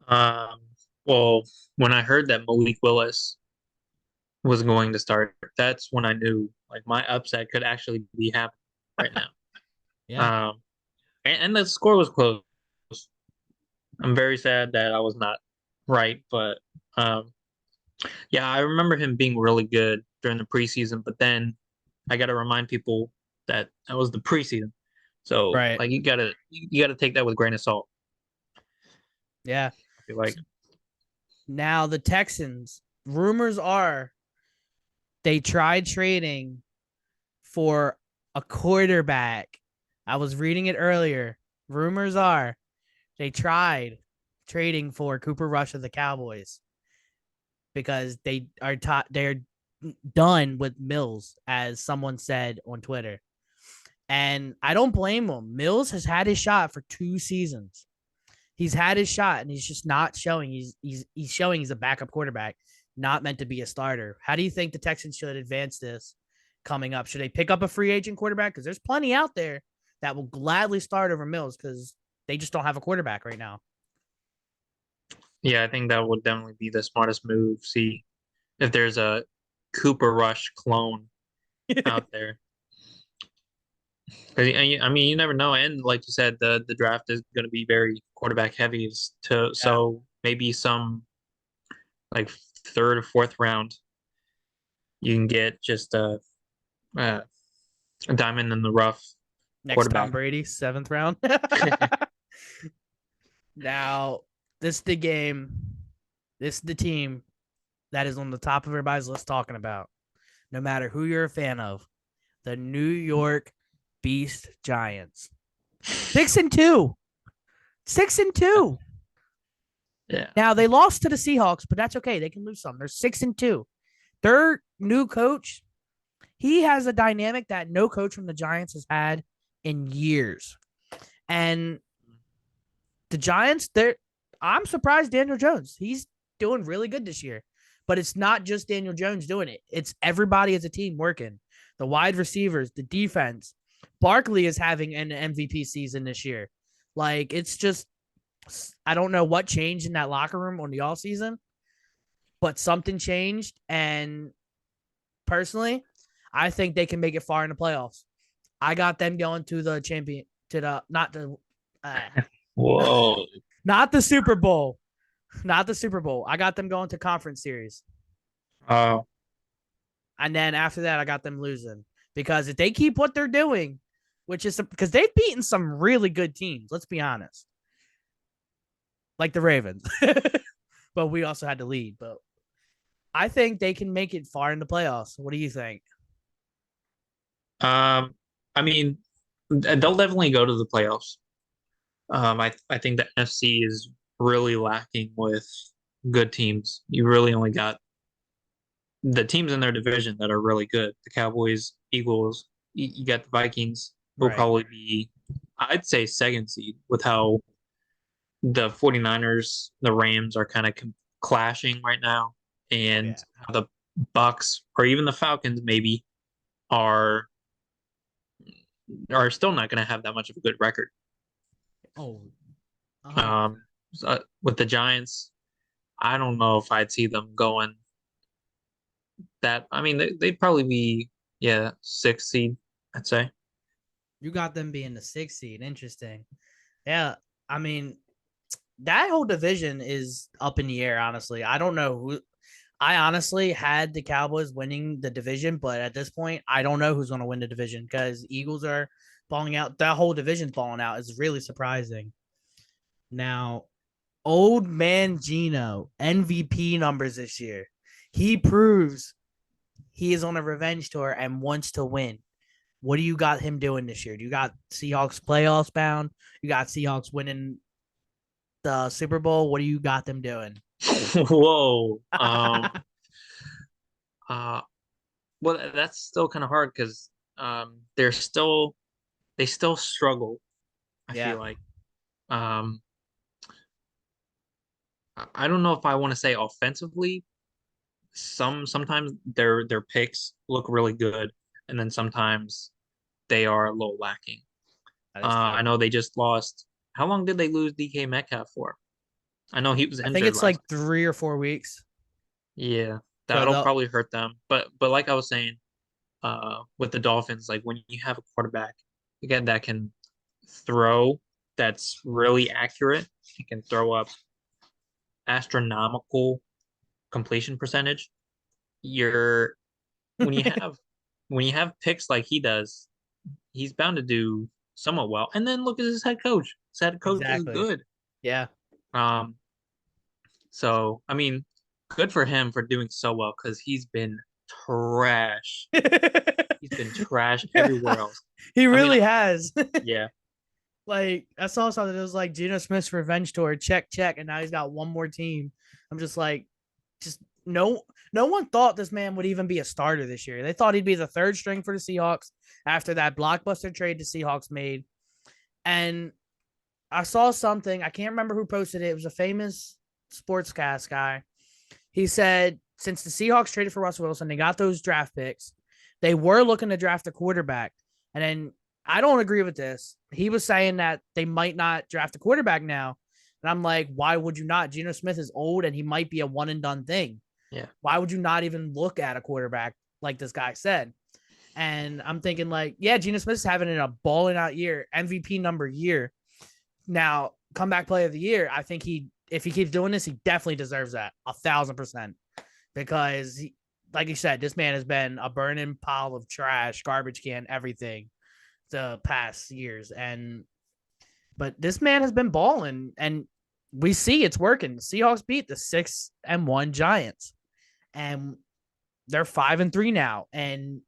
Um, well, when I heard that Malik Willis was going to start, that's when I knew like my upset could actually be happening right now. Yeah. And the score was close. I'm very sad that I was not right, but yeah, I remember him being really good during the preseason, but then I got to remind people that that was the preseason. So Right. like you gotta take that with a grain of salt. Yeah. I feel like Now the Texans, rumors are they tried trading for a quarterback. I was reading it earlier. Rumors are they tried trading for Cooper Rush of the Cowboys because they're done with Mills, as someone said on Twitter. And I don't blame him. Mills has had his shot for 2 seasons. He's had his shot and he's just not showing. He's showing he's a backup quarterback, not meant to be a starter. How do you think the Texans should advance this coming up? Should they pick up a free agent quarterback? Because there's plenty out there that will gladly start over Mills because they just don't have a quarterback right now. yeah, I think that would definitely be the smartest move. See if there's a Cooper Rush clone out there. I mean, you never know. And like you said, the draft is going to be very quarterback heavy. Yeah. So maybe some like third or fourth round, you can get just a diamond in the rough Next Tom quarterback. Brady, 7th round. Now, this is the game. This is the team that is on the top of everybody's list talking about. No matter who you're a fan of, the New York Beast Giants. 6-2. 6-2. Yeah. Now they lost to the Seahawks, but that's okay. They can lose some. They're 6-2. Their new coach, He has a dynamic that no coach from the Giants has had in years. And the Giants, I'm surprised Daniel Jones. He's doing really good this year. But it's not just Daniel Jones doing it. It's everybody as a team working. The wide receivers, the defense. Barkley is having an MVP season this year. Like, it's just, I don't know what changed in that locker room on the off season, but something changed. And personally, I think they can make it far in the playoffs. I got them going to the champion, to the, uh, Whoa. not the Super Bowl. Not the Super Bowl. I got them going to conference series. Uh, And then after that, I got them losing. Because if they keep what they're doing, which is because they've beaten some really good teams, let's be honest. Like the Ravens. But we also had to lead. But I think they can make it far in the playoffs. What do you think? I mean, they'll definitely go to the playoffs. I think the NFC is really lacking with good teams. You really only got the teams in their division that are really good. The Cowboys, Eagles, you got the Vikings, who will Right. probably be, I'd say, second seed with how the 49ers, the Rams are kind of clashing right now, Oh, and yeah. how the Bucks or even the Falcons maybe are still not going to have that much of a good record. Oh, 100%. Um, with the Giants, I don't know if I'd see them going that. I mean, they'd probably be, yeah, sixth seed, I'd say. You got them being the sixth seed. Interesting. Yeah. I mean, that whole division is up in the air, honestly. I don't know who. I honestly had the Cowboys winning the division, but at this point, I don't know who's going to win the division because Eagles are falling out. That whole division falling out is really surprising. Now, old man Gino, MVP numbers this year. He proves he is on a revenge tour and wants to win. What do you got him doing this year? Do you got Seahawks playoffs bound? You got Seahawks winning the Super Bowl? What do you got them doing? Whoa. Uh, well, that's still kind of hard because they still struggle. I Yeah. feel like um, I don't know if I want to say offensively. Sometimes their picks look really good, and then sometimes they are a little lacking. That is true. I know they just lost. How long did they lose DK Metcalf for? I know he was I think injured it's like last. 3 or 4 weeks. Yeah, So that'll probably hurt them. But like I was saying, with the Dolphins, like when you have a quarterback again that can throw, that's really accurate, he can throw up astronomical completion percentage. You're when you have when you have picks like he does, he's bound to do somewhat well. And then look at his head coach. His head coach is exactly. good. Yeah. Um, so I mean, good for him for doing so well because he's been trash. He's been trash everywhere else. He I mean, really has. yeah, Like I saw something that was like Geno Smith's revenge tour, check, check, and now he's got one more team. I'm just like, just no one thought this man would even be a starter this year. They thought he'd be the third string for the Seahawks after that blockbuster trade the Seahawks made. And I saw something, I can't remember who posted it. It was a famous sportscast guy. He said since the Seahawks traded for Russell Wilson, they got those draft picks. They were looking to draft a quarterback. And then I don't agree with this. He was saying that they might not draft a quarterback now. And I'm like, why would you not? Geno Smith is old and he might be a one and done thing. yeah. Why would you not even look at a quarterback like this guy said? And I'm thinking, like, yeah, Geno Smith's having a balling out year, MVP number year. Now, comeback play of the year, I think if he keeps doing this, he definitely deserves that 1,000% because, like you said, this man has been a burning pile of trash, garbage can, everything the past years. But this man has been balling, and we see it's working. The Seahawks beat the 6-1 Giants, and they're 5-3 now. And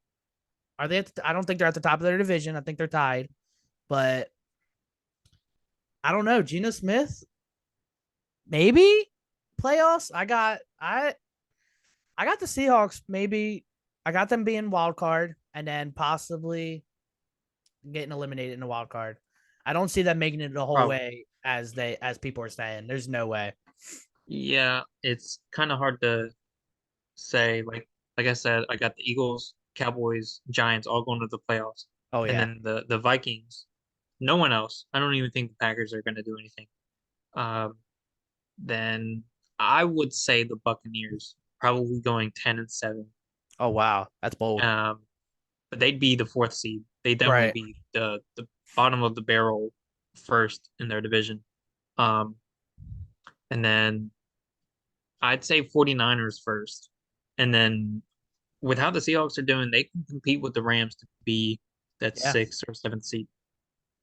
are they? I don't think they're at the top of their division. I think they're tied, but I don't know. Geno Smith, maybe playoffs. I got the Seahawks. Maybe I got them being wild card and then possibly getting eliminated in the wild card. I don't see them making it the whole Probably. way as people are saying. There's no way. Yeah, it's kind of hard to say. Like I said, I got the Eagles, Cowboys, Giants all going to the playoffs, Oh and yeah. then the Vikings. No one else. I don't even think the Packers are going to do anything. Um, then I would say the Buccaneers probably going 10-7. Oh wow, that's bold. Um, but they'd be the fourth seed. They definitely Right. be the bottom of the barrel first in their division. Um, and then I'd say 49ers first. And then with how the Seahawks are doing, they can compete with the Rams to be that Yeah. sixth or seventh seed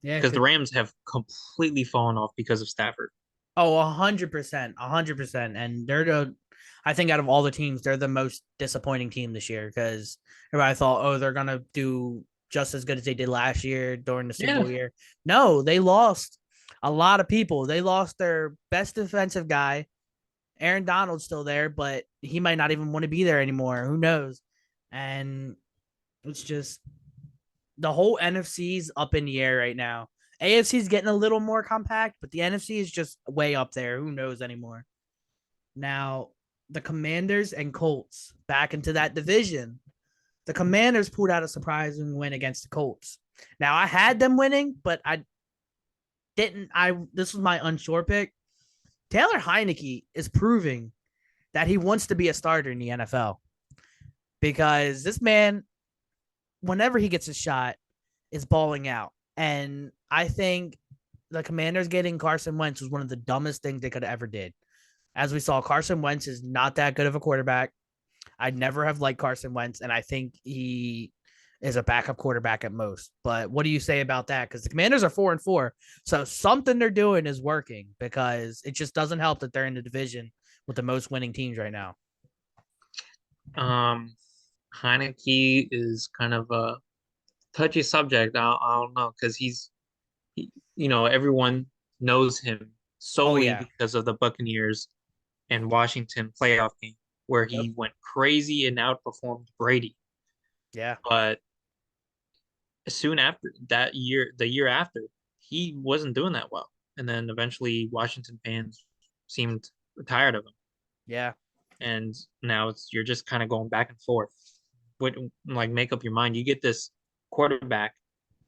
Yeah. because the Rams have completely fallen off because of Stafford. Oh, 100%, 100%. And I think out of all the teams, they're the most disappointing team this year because everybody thought, oh, they're gonna do just as good as they did last year during the Super Yeah. Bowl year. No, they lost a lot of people. They lost their best defensive guy. Aaron Donald's still there, but he might not even want to be there anymore. Who knows? And it's just the whole NFC's up in the air right now. AFC's getting a little more compact, but the NFC is just way up there. Who knows anymore? Now, the Commanders and Colts back into that division. The Commanders pulled out a surprising win against the Colts. Now, I had them winning, but I didn't. This was my unsure pick. Taylor Heineke is proving that he wants to be a starter in the NFL because this man, whenever he gets a shot, is balling out. And I think the Commanders getting Carson Wentz was one of the dumbest things they could have ever did. As we saw, Carson Wentz is not that good of a quarterback. I'd never have liked Carson Wentz, and I think he is a backup quarterback at most. But what do you say about that? Because the Commanders are 4-4, so something they're doing is working. Because it just doesn't help that they're in the division with the most winning teams right now. Um, Heineke is kind of a touchy subject. I don't know because everyone knows him Oh solely yeah, because of the Buccaneers and Washington playoff game where yep, he went crazy and outperformed Brady. yeah, But soon after that year, the year after, he wasn't doing that well. And then eventually Washington fans seemed tired of him. yeah, And now you're just kind of going back and forth. Like make up your mind. You get this quarterback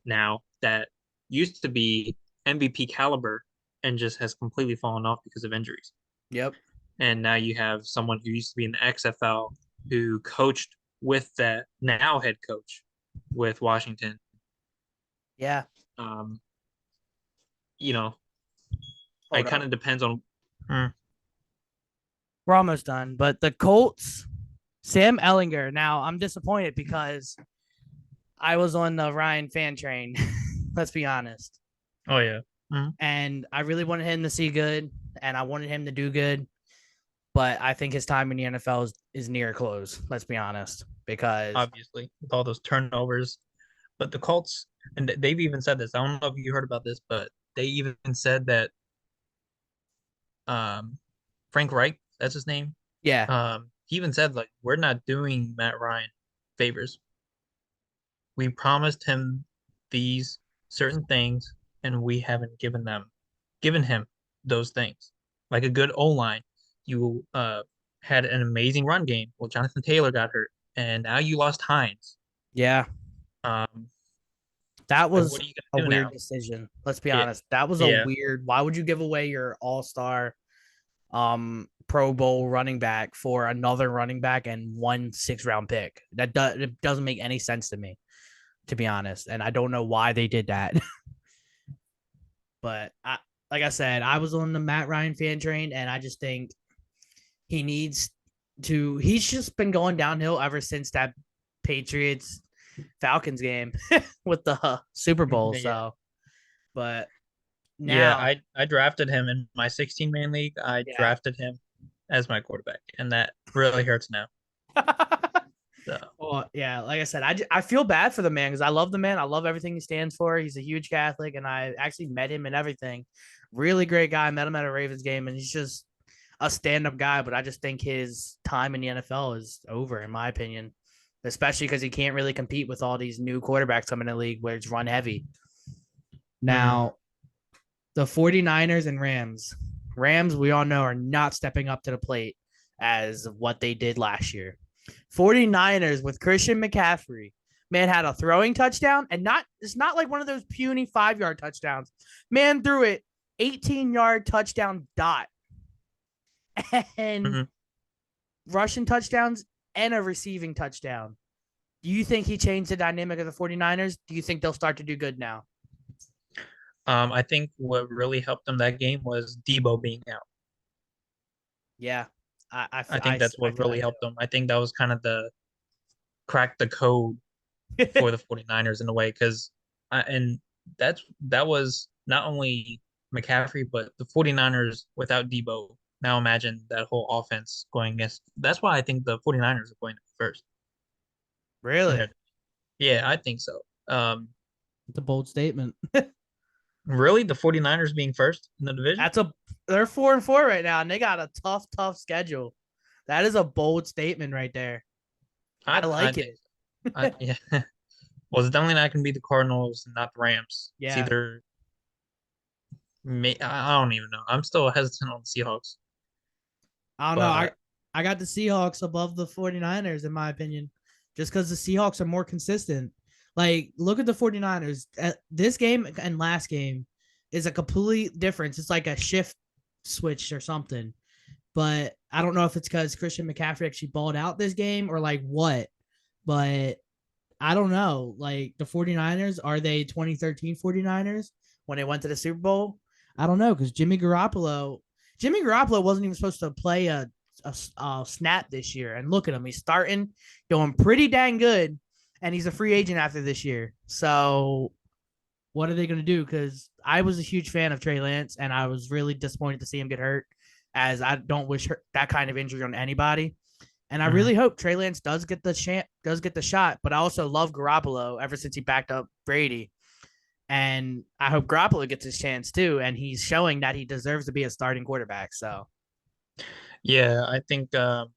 now that used to be MVP caliber and just has completely fallen off because of injuries. yep, And now you have someone who used to be in the XFL who coached with that now head coach with Washington. yeah. Um, you know, it Hold kind up. of depends on. Hmm. We're almost done. But the Colts, Sam Ellinger. Now I'm disappointed because I was on the Ryan fan train. Let's be honest. Oh yeah. Mhm. And I really wanted him to see good and I wanted him to do good. But I think his time in the NFL is near close. Let's be honest. Because Obviously, with all those turnovers, but the Colts, and they've even said this. I don't know if you heard about this, but they even said that Frank Reich, that's his name. yeah, He even said like we're not doing Matt Ryan favors. We promised him these certain things, and we haven't given him those things. Like a good O line, you had an amazing run game. Well, Jonathan Taylor got hurt, and now you lost Hines. yeah. Um, That like was what are you a gonna do weird now? decision. Let's be Yeah, honest. That was a yeah, weird. Why would you give away your all-star Pro Bowl running back for another running back and 1 6-round pick? It doesn't make any sense to me, to be honest. And I don't know why they did that. But like I said, I was on the Matt Ryan fan train, and I just think he needs to. He's just been going downhill ever since that Patriots Falcons game with the Super Bowl. yeah. So, but Yeah, now, I drafted him in my 16-man league. I yeah. drafted him as my quarterback, and that really hurts now. So Well, yeah, like I said, I feel bad for the man because I love the man. I love everything he stands for. He's a huge Catholic, and I actually met him and everything. Really great guy. Met him at a Ravens game, and he's just a stand up guy. But I just think his time in the NFL is over, in my opinion. especially because he can't really compete with all these new quarterbacks coming in the league where it's run heavy. Mhm. Now, the 49ers and Rams. Rams, we all know, are not stepping up to the plate as what they did last year. 49ers with Christian McCaffrey, man, had a throwing touchdown, and it's not like one of those puny 5-yard touchdowns. Man threw it 18-yard touchdown dot and Mhm. rushing touchdowns and a receiving touchdown. Do you think he changed the dynamic of the 49ers? Do you think they'll start to do good now? I think what really helped them that game was Debo being out. Yeah, I think that's I what feel really that helped them. I think that was kind of the crack the code too. for the 49ers in a way because and that was not only McCaffrey but the 49ers without Debo. Now imagine that whole offense going against. That's why I think the 49ers are going first in Really? there. Yeah, I think so. Um, It's a bold statement. really, the 49ers being first in the division? That's a They're 4-4 right now, and they got a tough schedule. That is a bold statement right there. I I like think it. yeah. Well, it's definitely not going to be the Cardinals and not the Rams. It's Yeah. either I don't even know. I'm still hesitant on the Seahawks, I don't know. I but I got the Seahawks above the 49ers in my opinion, just because the Seahawks are more consistent. Like, look at the 49ers. This game and last game is a complete difference. It's like a shift switch or something. But I don't know if it's because Christian McCaffrey actually balled out this game or like what. But I don't know. Like, the 49ers, are they 2013 49ers when they went to the Super Bowl? I don't know, because Jimmy Garoppolo wasn't even supposed to play a snap this year. And look at him. He's starting, doing pretty dang good. And he's a free agent after this year. So what are they going to do? Because I was a huge fan of Trey Lance, and I was really disappointed to see him get hurt, as I don't wish that kind of injury on anybody. And I mhm. really hope Trey Lance does get the shot. But I also love Garoppolo ever since he backed up Brady. And I hope Garoppolo gets his chance too. And he's showing that he deserves to be a starting quarterback. So Yeah, I think that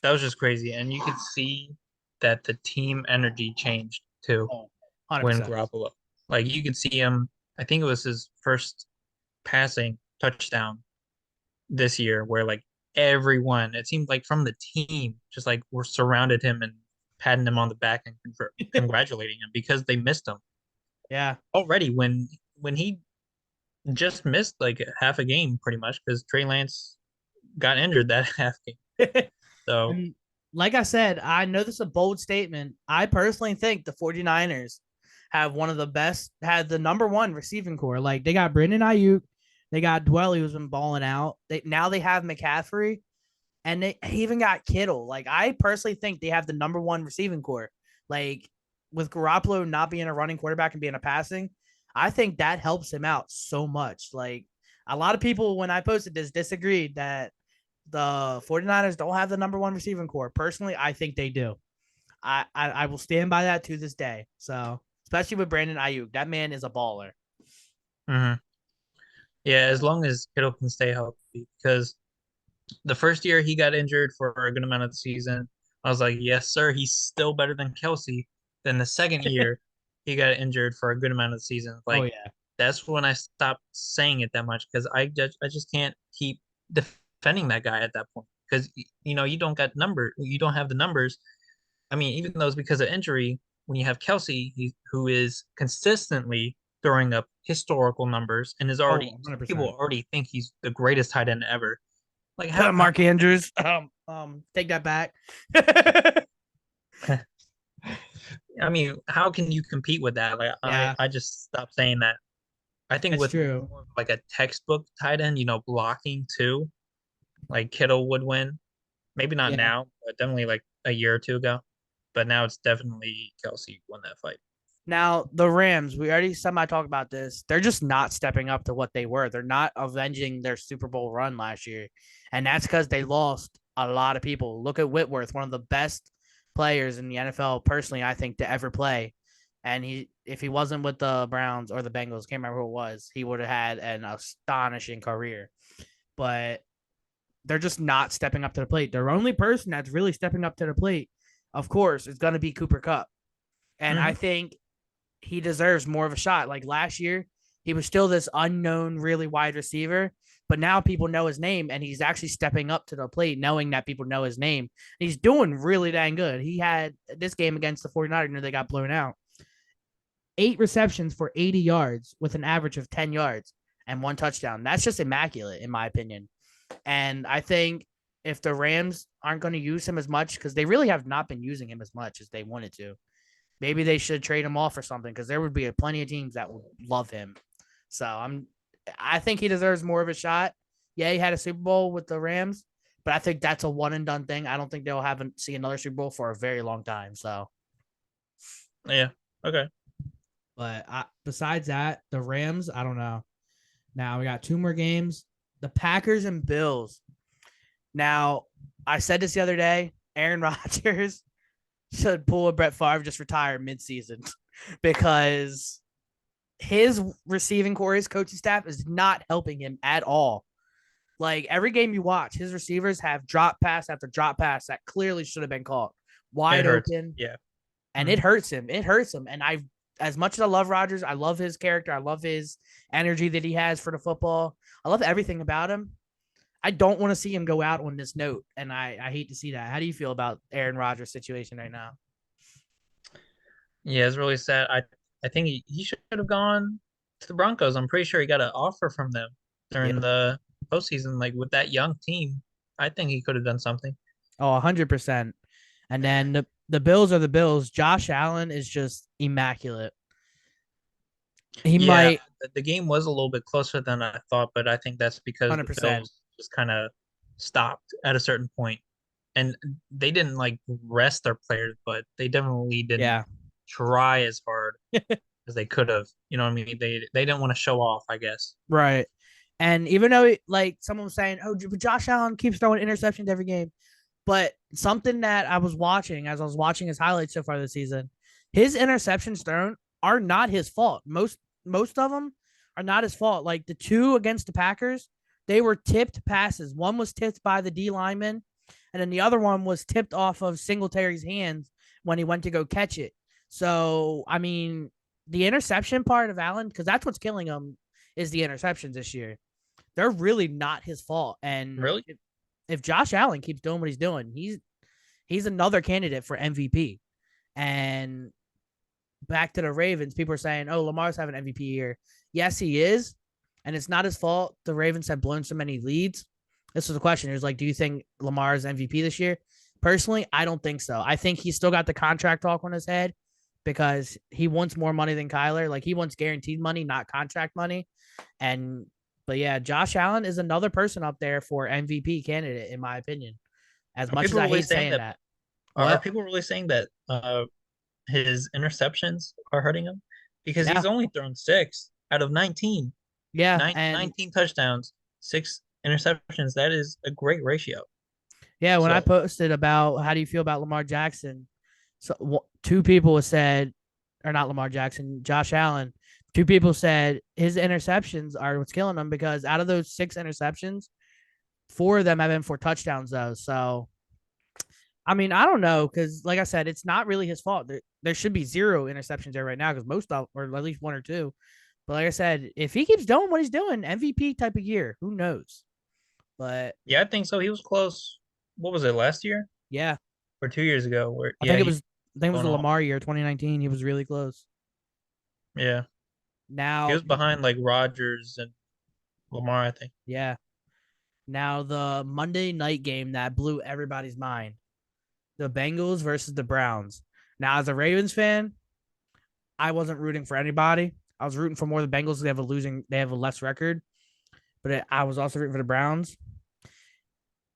was just crazy, and you could see that the team energy changed too oh, when 100%. Garoppolo, like you could see him. I think it was his first passing touchdown this year, where like everyone, it seemed like from the team, just like were surrounded him and patting him on the back and congratulating him because they missed him Yeah. already when he just missed like half a game pretty much because Trey Lance got injured that half game. So And like I said, I know this is a bold statement. I personally think the 49ers have one of the best, had the number one receiving core. Like, they got Brandon Ayuk, they got Dwelly, who's been balling out. They have McCaffrey, and they even got Kittle. Like, I personally think they have the number one receiving core. Like, with Garoppolo not being a running quarterback and being a passing, I think that helps him out so much. Like, a lot of people, when I posted this, disagreed that the 49ers don't have the number one receiving core. Personally, I think they do. I will stand by that to this day. So, especially with Brandon Ayuk, that man is a baller. mhm. Yeah, as long as Kittle can stay healthy, because the first year he got injured for a good amount of the season, I was like, yes, sir, he's still better than Kelsey. Then the second year, he got injured for a good amount of the season. Oh Like yeah. that's when I stopped saying it that much because I just can't keep defending that guy at that point because you know you don't have the numbers. I mean, even though it's because of injury, when you have Kelsey, who is consistently throwing up historical numbers and is Oh, already people 100%. already think he's the greatest tight end ever. Like how Mark Andrews. Take that back. I mean, how can you compete with that? Like Yeah, I just stopped saying that. I think that's with true. more of like a textbook tight end, you know, blocking too, like Kittle would win. Maybe not Yeah. now, but definitely like a year or two ago. But now it's definitely Kelsey won that fight. Now, the Rams, we already semi talked about this. They're just not stepping up to what they were. They're not avenging their Super Bowl run last year. And that's because they lost a lot of people. Look at Whitworth, one of the best players in the NFL, personally, I think, to ever play. And if he wasn't with the Browns or the Bengals, can't remember who it was, he would have had an astonishing career. But they're just not stepping up to the plate. Their only person that's really stepping up to the plate of course, it's going to be Cooper Cup. And I Hmm. think he deserves more of a shot. Like last year, he was still this unknown, really wide receiver, but now people know his name and he's actually stepping up to the plate, knowing that people know his name. He's doing really dang good. He had this game against the 49ers, they got blown out. 8 receptions for 80 yards with an average of 10 yards and 1 touchdown. That's just immaculate, in my opinion. And I think if the Rams aren't going to use him as much, because they really have not been using him as much as they wanted to, maybe they should trade him off or something, because there would be plenty of teams that would love him. So I think he deserves more of a shot. Yeah, he had a Super Bowl with the Rams, but I think that's a one and done thing. I don't think they'll see another Super Bowl for a very long time. So, Yeah. Okay. but besides that, the Rams, I don't know. Now we got 2 more games. The Packers and Bills. Now, I said this the other day. Aaron Rodgers should pull a Brett Favre, just retire midseason because his receiving core, his coaching staff is not helping him at all. Like every game you watch, his receivers have drop pass after drop pass that clearly should have been caught It wide hurts. open, Yeah. and Hmm. it hurts him. It hurts him. And as much as I love Rodgers, I love his character. I love his energy that he has for the football. I love everything about him. I don't want to see him go out on this note, and I hate to see that. How do you feel about Aaron Rodgers' situation right now? Yeah, it's really sad. I think he should have gone to the Broncos. I'm pretty sure he got an offer from them during Yep. the postseason. Like with that young team, I think he could have done something. Oh, 100%. And then the Bills are the Bills. Josh Allen is just immaculate. He Yeah, might the game was a little bit closer than I thought, but I think that's because the 100%. Bills just kind of stopped at a certain point, and they didn't like rest their players, but they definitely didn't Yeah. try as hard as they could have. You know what I mean? They didn't want to show off, I guess. Right. And even though like someone was saying, "Oh, Josh Allen keeps throwing interceptions every game," but something that I was watching as I was watching his highlights so far this season, his interceptions thrown are not his fault. Most of them are not his fault. Like the 2 against the Packers, they were tipped passes. One was tipped by the D lineman, and then the other one was tipped off of Singletary's hands when he went to go catch it. So, I mean, the interception part of Allen, because that's what's killing him, is the interceptions this year. They're really not his fault. And Really? if Josh Allen keeps doing what he's doing, he's another candidate for MVP. And back to the Ravens, people are saying, "Oh, Lamar's having an MVP year." Yes, he is, and it's not his fault. The Ravens have blown so many leads. This was the question. It was like, do you think Lamar's MVP this year? Personally, I don't think so. I think he's still got the contract talk on his head because he wants more money than Kyler. Like he wants guaranteed money, not contract money. And but yeah, Josh Allen is another person up there for MVP candidate, in my opinion. As Are much as people I really hate saying saying that? that. Are What? people really saying that his interceptions are hurting him? Because Yeah. he's only thrown 6 out of 19. Yeah. Nine, And 19 touchdowns, 6 interceptions. That is a great ratio. yeah, when I So posted about how do you feel about Lamar Jackson, so 2 people said, or not Lamar Jackson, Josh Allen. 2 people said his interceptions are what's killing him because out of those 6 interceptions, 4 of them have been for touchdowns though. So I mean, I don't know because, like I said, it's not really his fault. There should be 0 interceptions there right now because most of, or at least 1 or 2. But like I said, if he keeps doing what he's doing, MVP type of year, who knows? But yeah, I think so. He was close. What was it, last year yeah, or 2 years ago? Where I yeah, think it he was. I think it was going the off. Lamar year, 2019. He was really close. Yeah, he Now, was behind like Rodgers and Lamar, I think. yeah. Now the Monday night game that blew everybody's mind: the Bengals versus the Browns. Now, as a Ravens fan, I wasn't rooting for anybody. I was rooting for more the Bengals. They have a less record, but I was also rooting for the Browns.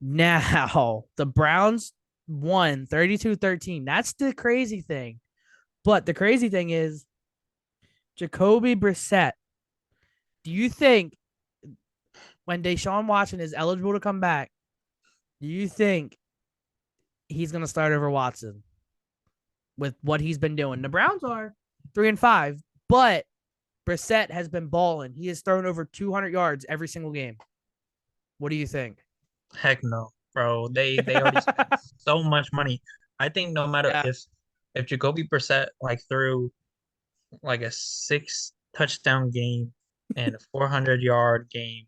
Now, the Browns won 32-13. That's the crazy thing. But the crazy thing is Jacoby Brissett. Do you think when Deshaun Watson is eligible to come back, do you think he's going to start over Watson with what he's been doing? The Browns are 3-5, but Brissett has been balling. He has thrown over 200 yards every single game. What do you think? Heck no, bro. They already spent so much money. I think no matter Yeah. if Jacoby Brissett like threw like a 6 touchdown game and a 400-yard game,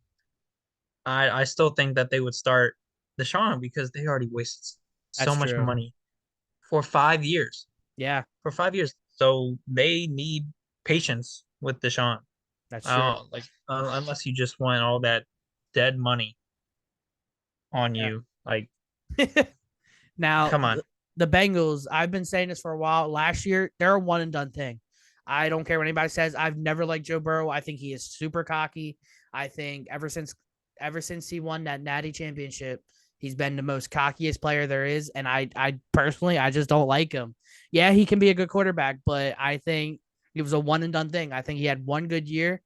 I still think that they would start Deshaun because they already wasted so That's much true. money for 5 years. Yeah, For 5 years, so they need patience with Deshaun. that's true. Like unless you just want all that dead money on you, like Yeah. Now, come on. the Bengals, I've been saying this for a while. Last year, they're a one and done thing. I don't care what anybody says. I've never liked Joe Burrow. I think he is super cocky. I think ever since he won that Natty championship, he's been the most cockiest player there is. And I personally, I just don't like him. Yeah, he can be a good quarterback, but I think it was a one and done thing. I think he had one good year,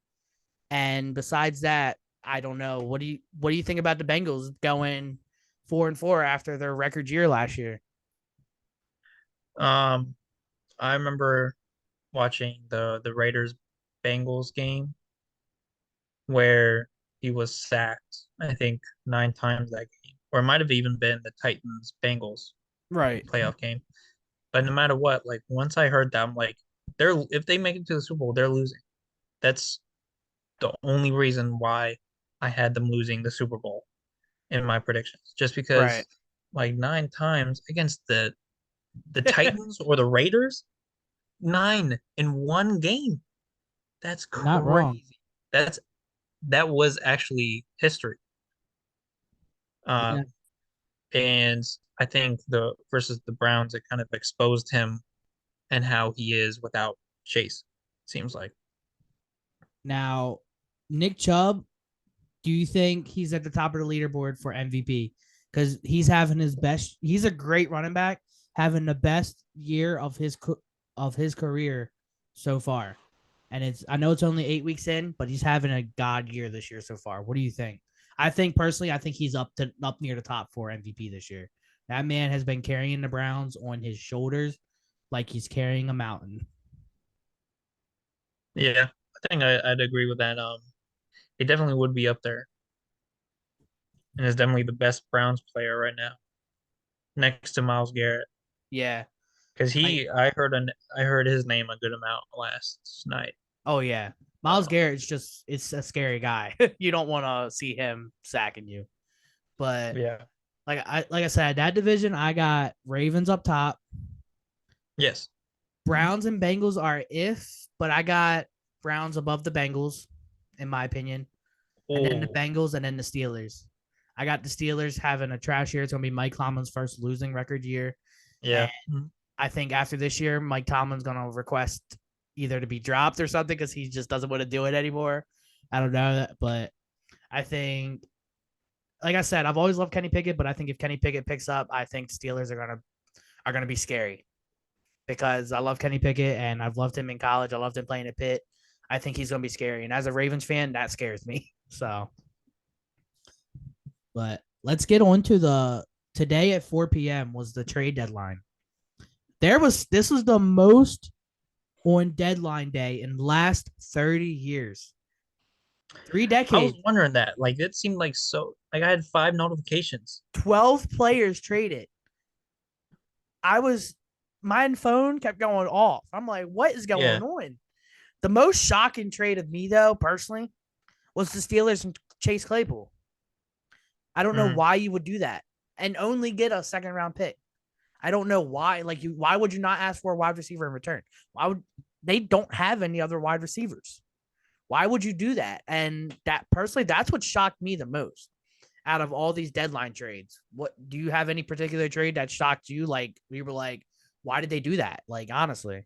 and besides that, I don't know. What do you think about the Bengals going 4-4 after their record year last year? Um, I remember watching the Raiders Bengals game where he was sacked, I think 9 times that game, or it might have even been the Titans Bengals Right. playoff game. But no matter what, like once I heard that, I'm like, they're if they make it to the Super Bowl, they're losing. That's the only reason why I had them losing the Super Bowl in my predictions. Just Right. because like 9 times against the Titans or the Raiders, 9 in one game. That's Not wrong. crazy. That's that was actually history. Yeah. Um, and I think the versus the Browns, it kind of exposed him and how he is without Chase. Seems like. Now, Nick Chubb, do you think he's at the top of the leaderboard for MVP? Because he's having his best. He's a great running back, having the best year of his career so far. And I know it's only 8 weeks in, but he's having a god year this year so far. What do you think? I think personally, I think he's up near the top for MVP this year. That man has been carrying the Browns on his shoulders like he's carrying a mountain. Yeah, I think I'd agree with that. He definitely would be up there, and is definitely the best Browns player right now, next to Miles Garrett. Yeah. Because I I heard his name a good amount last night. Oh yeah. Miles Uh, Garrett's just it's a scary guy. You don't want to see him sacking you. But yeah. like I said, that division I got Ravens up top. Yes. Browns and Bengals are but I got Browns above the Bengals, in my opinion. And then the Oh, Bengals and then the Steelers. I got the Steelers having a trash year. It's gonna be Mike Tomlin's first losing record year. And yeah. Mhm. I think after this year, Mike Tomlin's gonna request either to be dropped or something because he just doesn't want to do it anymore. I don't know, but I think, like I said, I've always loved Kenny Pickett, but I think if Kenny Pickett picks up, I think Steelers are gonna be scary because I love Kenny Pickett and I've loved him in college. I loved him playing at Pitt. I think he's gonna be scary, and as a Ravens fan, that scares me. So, but let's get on to the today at 4 p.m. was the trade deadline. This was the most on deadline day in the last 30 years. Three I was decades, wondering that. Like it seemed like so like I had 5 notifications. 12 players traded. I was my phone kept going off. I'm like, what is Yeah. going on? The most shocking trade of me, though, personally, was the Steelers and Chase Claypool. I don't know Mm. why you would do that and only get a second round pick. I don't know why. Why would you not ask for a wide receiver in return? Why would they don't have any other wide receivers? Why would you do that? And that personally, that's what shocked me the most out of all these deadline trades. What do you have any particular trade that shocked you? Like we were like, why did they do that? Like honestly.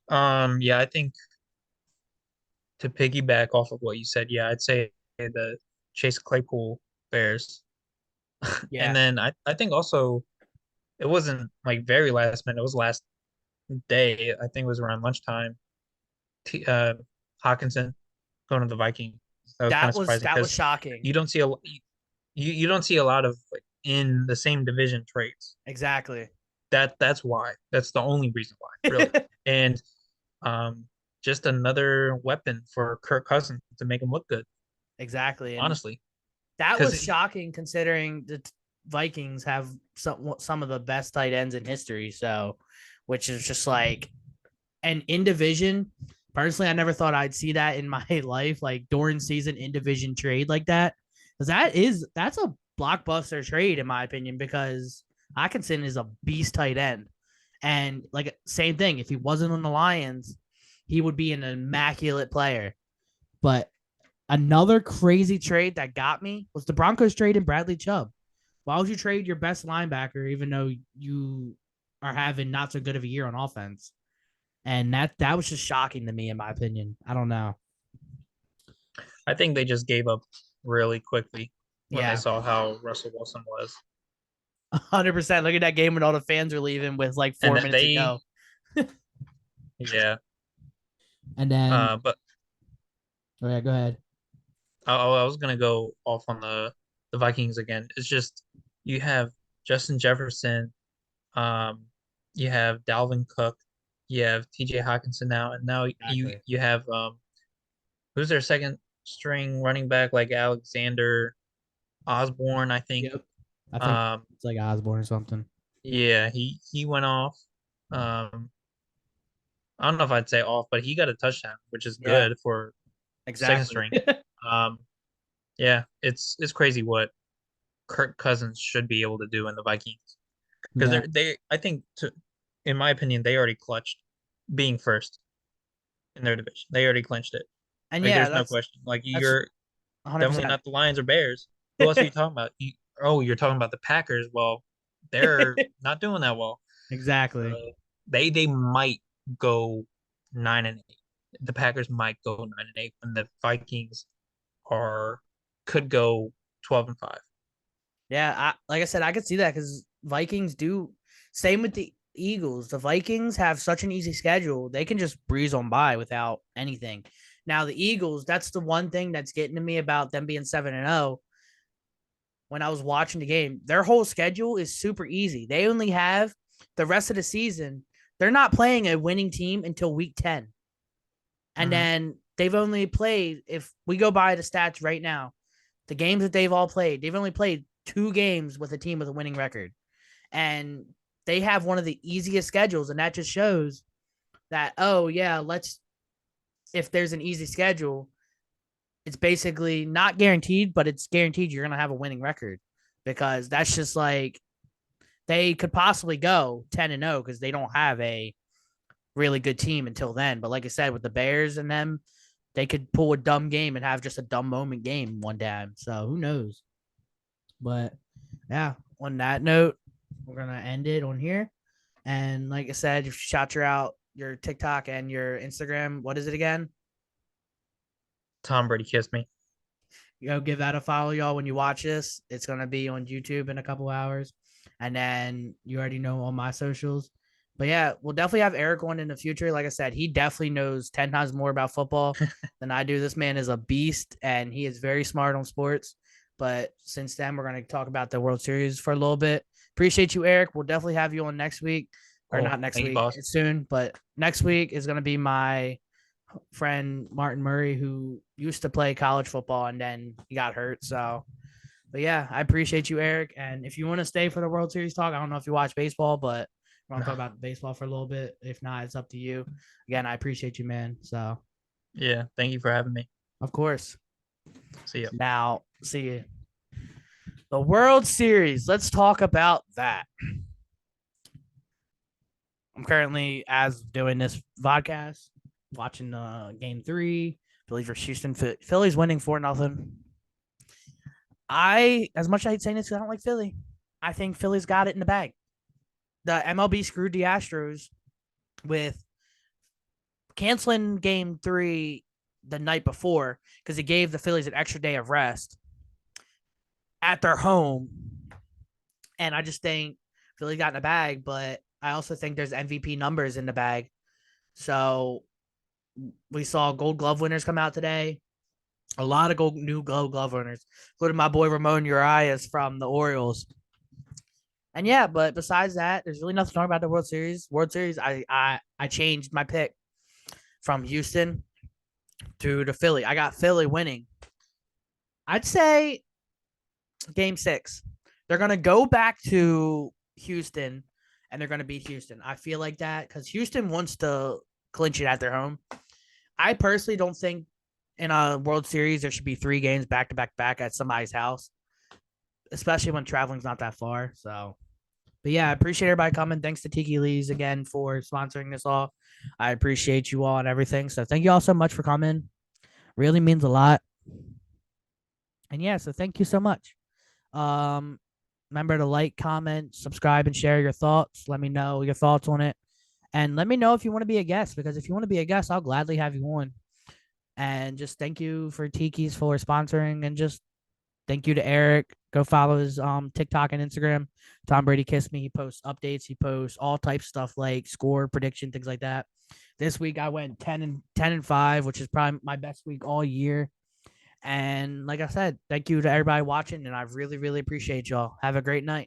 Yeah, I think to piggyback off of what you said, yeah, I'd say the Chase Claypool Bears. And Yeah. then I think also it wasn't like very last minute, it was last day. I think it was around lunchtime. T Hawkinson going to the Vikings. That was kind That of was surprising that was because shocking. you don't see a you don't see a lot of like in the same division trades. Exactly. That's why. That's the only reason why, really. And um just another weapon for Kirk Cousins to make him look good, Exactly. And honestly. that Because was shocking considering Vikings have some of the best tight ends in history. So, which is just like, and in division, personally, I never thought I'd see that in my life, like during season in division trade like that. Because that's a blockbuster trade in my opinion, because Hockenson is a beast tight end. And like same thing, if he wasn't on the Lions, he would be an immaculate player. But another crazy trade that got me was the Broncos trading Bradley Chubb. Why would you trade your best linebacker even though you are having not so good of a year on offense? And that was just shocking to me, in my opinion. I don't know. I think they just gave up really quickly when they Yeah, saw how Russell Wilson was, 100%. Look at that game when all the fans were leaving with like and 4 minutes to go. yeah. And then, But oh yeah, go ahead. I was gonna go off on the Vikings again. It's just you have Justin Jefferson, um, you have Dalvin Cook, you have T.J. Hockenson now, and now you Exactly. you have who's their second string running back, like Alexander Osborne, I think. Yep. I think Um, it's like Osborne or something. yeah, he went off. Um, I don't know if I'd say off, but he got a touchdown, which is Yeah, good for second exactly. string. Um, yeah, it's crazy what Kirk Cousins should be able to do in the Vikings because Yeah. they I think in my opinion they already clutched being first in their division. They already clinched it. And Like yeah, there's no that's question. Like that's you're definitely 100%. not the Lions or Bears. Who else are you talking about? Oh, you're talking about the Packers. Well, they're not doing that well. Exactly. Uh, they might go 9-8. The Packers might go 9-8 when the Vikings are could go 12-5. Yeah, like I said, I could see that because Vikings do. Same with the Eagles. The Vikings have such an easy schedule; they can just breeze on by without anything. Now the Eagles, that's the one thing that's getting to me about them being 7-0. When I was watching the game, their whole schedule is super easy. They only have the rest of the season. They're not playing a winning team until week 10, and Mm-hmm. then they've only played. If we go by the stats right now, the games that they've all played, they've only played 2 games with a team with a winning record. And they have one of the easiest schedules. And that just shows that, oh, yeah, if there's an easy schedule, it's basically not guaranteed, but it's guaranteed you're going to have a winning record because that's just like they could possibly go 10-0 because they don't have a really good team until then. But like I said, with the Bears and them, they could pull a dumb game and have just a dumb moment game one time. So who knows? But yeah, on that note, we're gonna end it on here. And like I said, shout your out your TikTok and your Instagram. What is it again? Tom Brady kissed me. Go give that a follow, y'all. When you watch this, it's gonna be on YouTube in a couple hours, and then you already know all my socials. But yeah, we'll definitely have Eric on in the future. Like I said, he definitely knows 10 times more about football than I do. This man is a beast, and he is very smart on sports. But since then, we're gonna talk about the World Series for a little bit. Appreciate you, Eric. We'll definitely have you on next week, or Oh, not next thank you, week. boss. It's soon, but next week is gonna be my friend Martin Murray, who used to play college football and then he got hurt. So, but yeah, I appreciate you, Eric. And if you want to stay for the World Series talk, I don't know if you watch baseball, but we're gonna talk about baseball for a little bit. If not, it's up to you. Again, I appreciate you, man. So, Yeah, thank you for having me. of course. See ya. Now, see you. The World Series. Let's talk about that. I'm currently, as doing this podcast, watching game 3. Phillies versus Houston. Phillies winning 4-0. As much as I hate saying this, I don't like Philly. I think Philly's got it in the bag. The MLB screwed the Astros with canceling game 3 the night before because it gave the Phillies an extra day of rest at their home. And I just think Philly got in the bag, but I also think there's MVP numbers in the bag. So we saw Gold Glove winners come out today. A lot of new Gold Glove winners, including my boy Ramon Urias from the Orioles. And yeah, but besides that, there's really nothing to talk about the World Series. World Series, I changed my pick from Houston to the Philly. I got Philly winning. I'd say game 6. They're gonna go back to Houston, and they're gonna beat Houston. I feel like that because Houston wants to clinch it at their home. I personally don't think in a World Series there should be 3 games back to back at somebody's house, especially when traveling's not that far. So, but yeah, I appreciate everybody coming. Thanks to Tiki Lee's again for sponsoring this all. I appreciate you all and everything. So thank you all so much for coming. Really means a lot. And yeah, so thank you so much. Um, remember to like, comment, subscribe, and share your thoughts. Let me know your thoughts on it. And let me know if you want to be a guest, because if you want to be a guest, I'll gladly have you on. And just thank you for Tiki's for sponsoring, and just thank you to Eric. Go follow his TikTok and Instagram. Tom Brady Kiss Me. He posts updates. He posts all types of stuff like score prediction, things like that. This week I went 10-5, which is probably my best week all year. And like I said, thank you to everybody watching, and I really, really appreciate y'all. Have a great night.